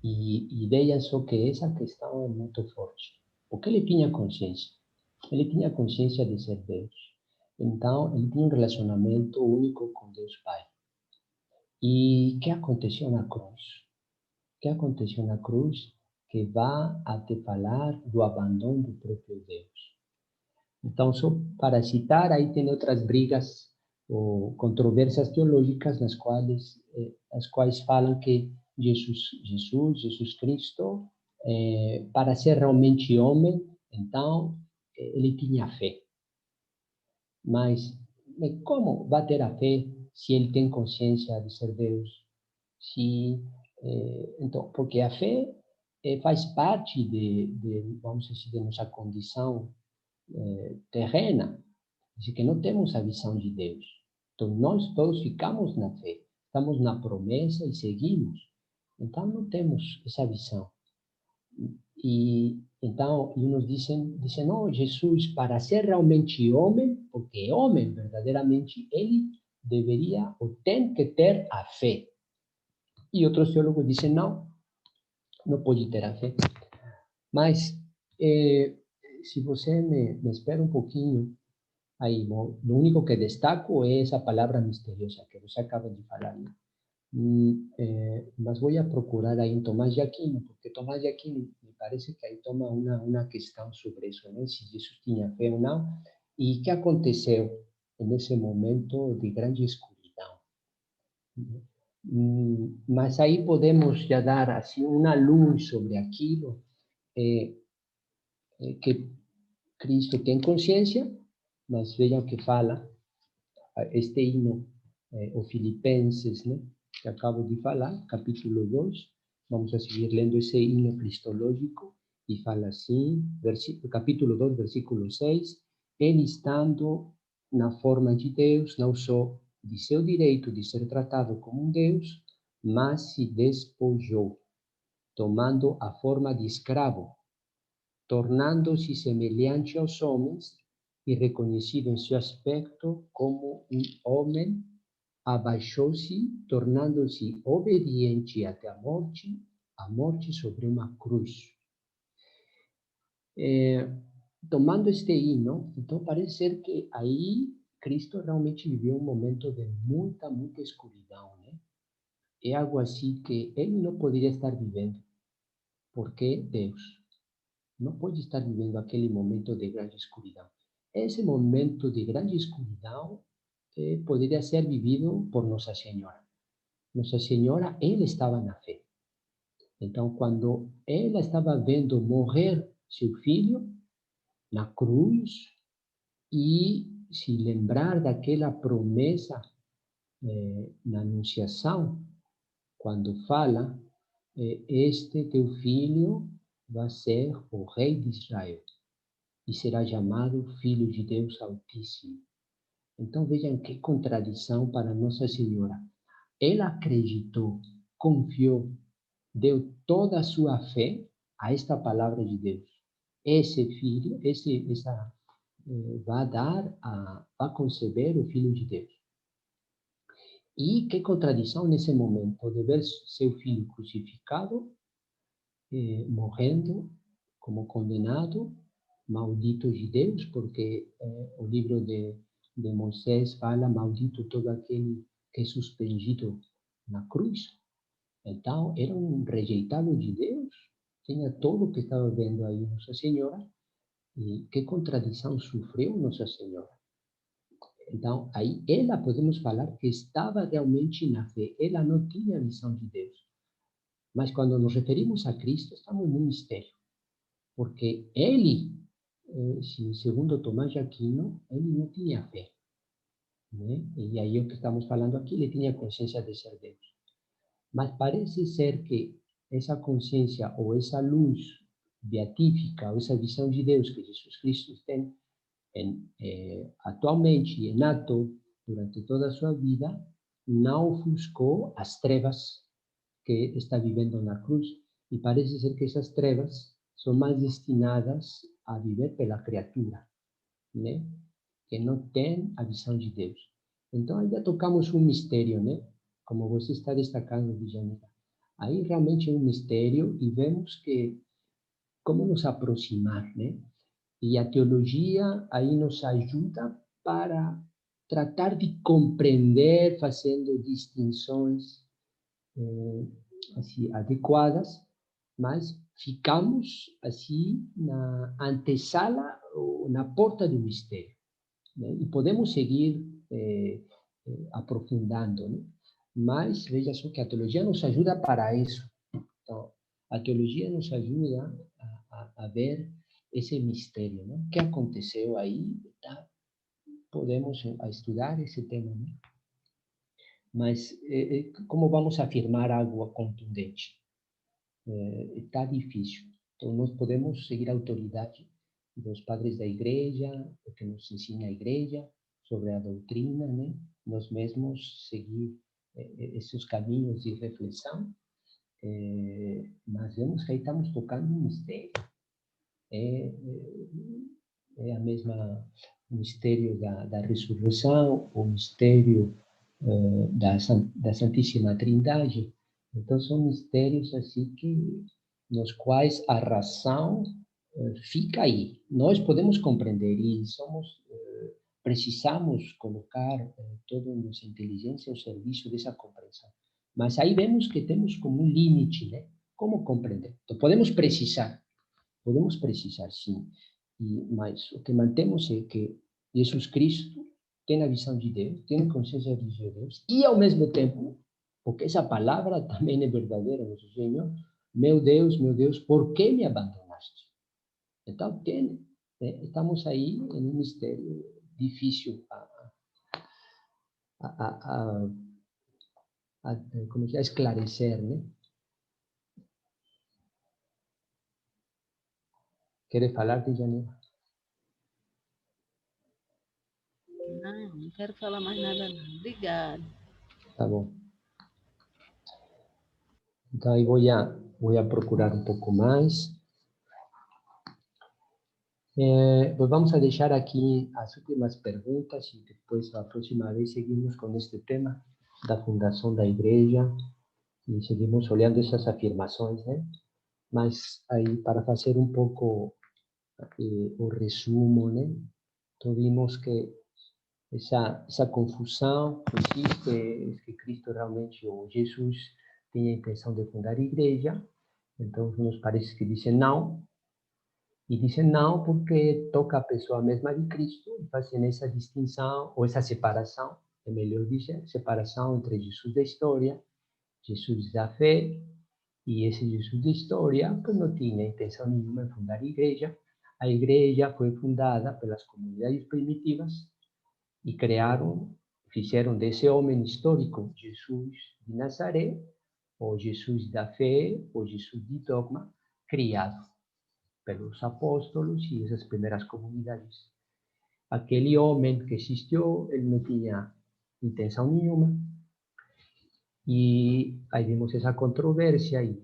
E vejam só que essa questão é muito forte. Porque ele tinha consciência. Ele tinha consciência de ser Deus. Então, ele tinha um relacionamento único com Deus Pai. E o que aconteceu na cruz? O que aconteceu na cruz? Que vai até falar do abandono do próprio Deus. Então, só para citar, aí tem outras brigas ou controvérsias teológicas nas quais, as quais falam que Jesus Cristo, para ser realmente homem, então, ele tinha fé. Mas como vai ter a fé se ele tem consciência de ser Deus? Então, porque a fé faz parte vamos dizer, de nossa condição terrena, de que não temos a visão de Deus. Então, nós todos ficamos na fé, estamos na promessa e seguimos. Então, não temos essa visão. E então, uns dizem, não, Jesus, para ser realmente homem, porque é homem verdadeiramente, ele deveria ou tem que ter a fé. E outros teólogos dizem, não, não pode ter a fé. Mas, se você me espera um pouquinho, aí, bom, o único que destaco é essa palavra misteriosa que você acaba de falar, né? Mas vou a procurar aí em Tomás de Aquino, porque Tomás de Aquino me parece que aí toma uma questão sobre isso, né? Se Jesus tinha fé ou não, e o que aconteceu nesse momento de grande escuridão. Mas aí podemos já dar assim uma luz sobre aquilo que Cristo tem consciência, mas vejam que fala este hino, o Filipenses, né, que acabo de falar, capítulo 2, vamos a seguir lendo esse hino cristológico, e fala assim, capítulo 2, versículo 6, ele estando na forma de Deus, não só de seu direito de ser tratado como um Deus, mas se despojou, tomando a forma de escravo, tornando-se semelhante aos homens e reconhecido em seu aspecto como um homem, abaixou-se, tornando-se obediente até a morte sobre uma cruz. Tomando este hino, então parece ser que aí Cristo realmente viveu um momento de muita escuridão, né? É algo assim que ele não poderia estar vivendo, porque Deus não pode estar vivendo aquele momento de grande escuridão. Esse momento de grande escuridão poderia ser vivido por Nossa Senhora. Nossa Senhora, ela estava na fé. Então, quando ela estava vendo morrer seu filho na cruz e se lembrar daquela promessa na Anunciação, quando fala, este teu filho vai ser o rei de Israel e será chamado Filho de Deus Altíssimo. Então vejam que contradição para Nossa Senhora. Ela acreditou, confiou, deu toda a sua fé a esta palavra de Deus. Esse filho, vai conceber o Filho de Deus. E que contradição nesse momento de ver seu filho crucificado, morrendo como condenado, maldito de Deus, porque o livro de Moisés fala, maldito todo aquele que é suspendido na cruz. Então, era um rejeitado de Deus, tinha todo o que estava vendo aí Nossa Senhora, e que contradição sofreu Nossa Senhora. Então, aí ela, podemos falar que estava realmente na fé, ela não tinha visão de Deus. Mas quando nos referimos a Cristo, estamos num mistério, porque ele, segundo Tomás de Aquino, ele não tinha fé, né? E aí o que estamos falando aqui, ele tinha consciência de ser Deus. Mas parece ser que essa consciência ou essa luz beatífica, ou essa visão de Deus que Jesus Cristo tem atualmente e em ato durante toda a sua vida, não ofuscou as trevas que está vivendo na cruz. E parece ser que essas trevas são mais destinadas a viver pela criatura, né? Que não tem a visão de Deus. Então, aí já tocamos um mistério, né? Como você está destacando, Djanira. Aí realmente é um mistério e vemos que como nos aproximar, né? E a teologia aí nos ajuda para tratar de compreender, fazendo distinções assim, adequadas, mas ficamos assim na antessala ou na porta do mistério, né? E podemos seguir aprofundando, né? Mas veja só que a teologia nos ajuda para isso. Então, a teologia nos ajuda a ver esse mistério, né? O que aconteceu aí, tá? Podemos estudar esse tema, né? Mas como vamos afirmar algo contundente? Está difícil. Então, nós podemos seguir a autoridade dos padres da igreja, o que nos ensina a igreja sobre a doutrina, né? Nós mesmos seguir esses caminhos de reflexão, mas vemos que aí estamos tocando um mistério. É a mesma mistério da ressurreição, o mistério da Santíssima Trindade. Então, são mistérios assim que nos quais a razão fica aí. Nós podemos compreender e precisamos colocar toda a nossa inteligência ao serviço dessa compreensão. Mas aí vemos que temos como um limite, né? Como compreender? Então, podemos precisar sim, mas o que mantemos é que Jesus Cristo tem a visão de Deus, tem consciência de Deus, e ao mesmo tempo, porque essa palavra também é verdadeira, nosso Senhor, meu Deus, por que me abandonaste? Então, estamos aí em um mistério difícil como se esclarecer, né? Quer falar, Janira? Não quero falar mais nada, não. Obrigada. Tá bom. Então, aí vou a procurar um pouco mais. Pues vamos a deixar aqui as últimas perguntas e depois, a próxima vez, seguimos com este tema da fundação da igreja e seguimos olhando essas afirmações, né? Mas aí, para fazer um pouco o resumo, né? Então, vimos que essa confusão existe, que Cristo realmente, ou Jesus, tinha a intenção de fundar a igreja. Então, nos parece que dizem não. E dizem não porque toca a pessoa mesma de Cristo e fazem essa distinção, ou essa separação, é melhor dizer, separação entre Jesus da história, Jesus da fé, e esse Jesus da história que não tinha intenção nenhuma de fundar a igreja. A igreja foi fundada pelas comunidades primitivas e fizeram desse homem histórico, Jesus de Nazaré, ou Jesus da fé, ou Jesus de dogma, criado pelos apóstolos e essas primeiras comunidades. Aquele homem que existiu, ele não tinha intenção nenhuma, e aí vimos essa controvérsia e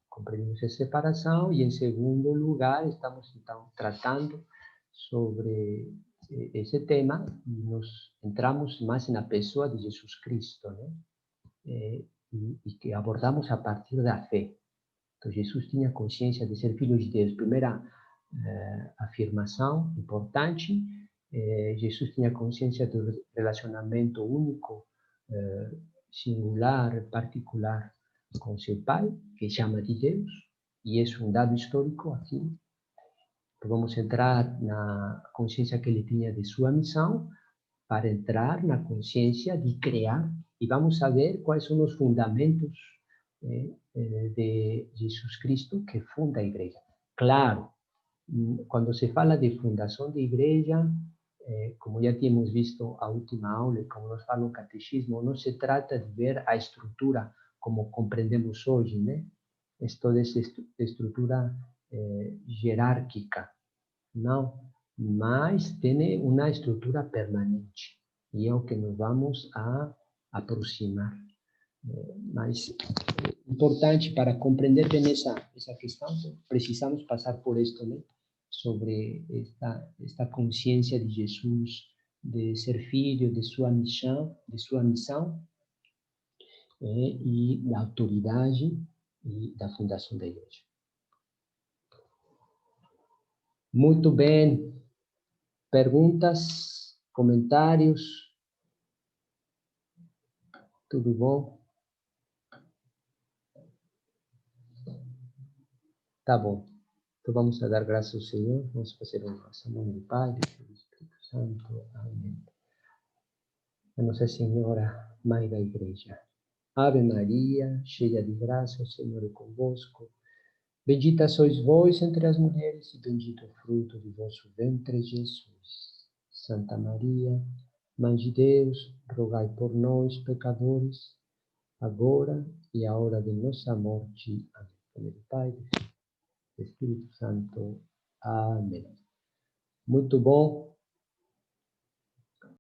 compreendemos essa separação, e em segundo lugar, estamos então tratando sobre esse tema e nos entramos mais na pessoa de Jesus Cristo, né? E que abordamos a partir da fé. Então, Jesus tinha consciência de ser filho de Deus. Primeira afirmação importante, Jesus tinha consciência do relacionamento único, singular, particular com seu Pai, que chama de Deus, e é um dado histórico aqui. Então, vamos entrar na consciência que ele tinha de sua missão, para entrar na consciência de criar, e vamos saber quais são os fundamentos de Jesus Cristo que funda a igreja. Claro, quando se fala de fundação de igreja, como já tínhamos visto a última aula, e como nos fala o catecismo, não se trata de ver a estrutura como compreendemos hoje, né? Toda essa estrutura jerárquica, não, mas tem uma estrutura permanente, e é o que nos vamos a aproximar. Mas importante para compreender bem essa questão, precisamos passar por isto, né? Sobre esta consciência de Jesus, de ser filho, de sua missão, e da autoridade e da fundação da igreja. Muito bem. Perguntas, comentários? Tudo bom? Tá bom. Então vamos a dar graças ao Senhor. Vamos fazer uma oração em nome do Pai, do Filho e do Espírito Santo. Amém. A Nossa Senhora, Mãe da Igreja. Ave Maria, cheia de graça, o Senhor é convosco. Bendita sois vós entre as mulheres, e bendito é o fruto do vosso ventre, Jesus. Santa Maria, Mãe de Deus, rogai por nós, pecadores, agora e a hora de nossa morte. Amém. Em nome do Pai, do Filho e do Espírito Santo. Amém. Muito bom.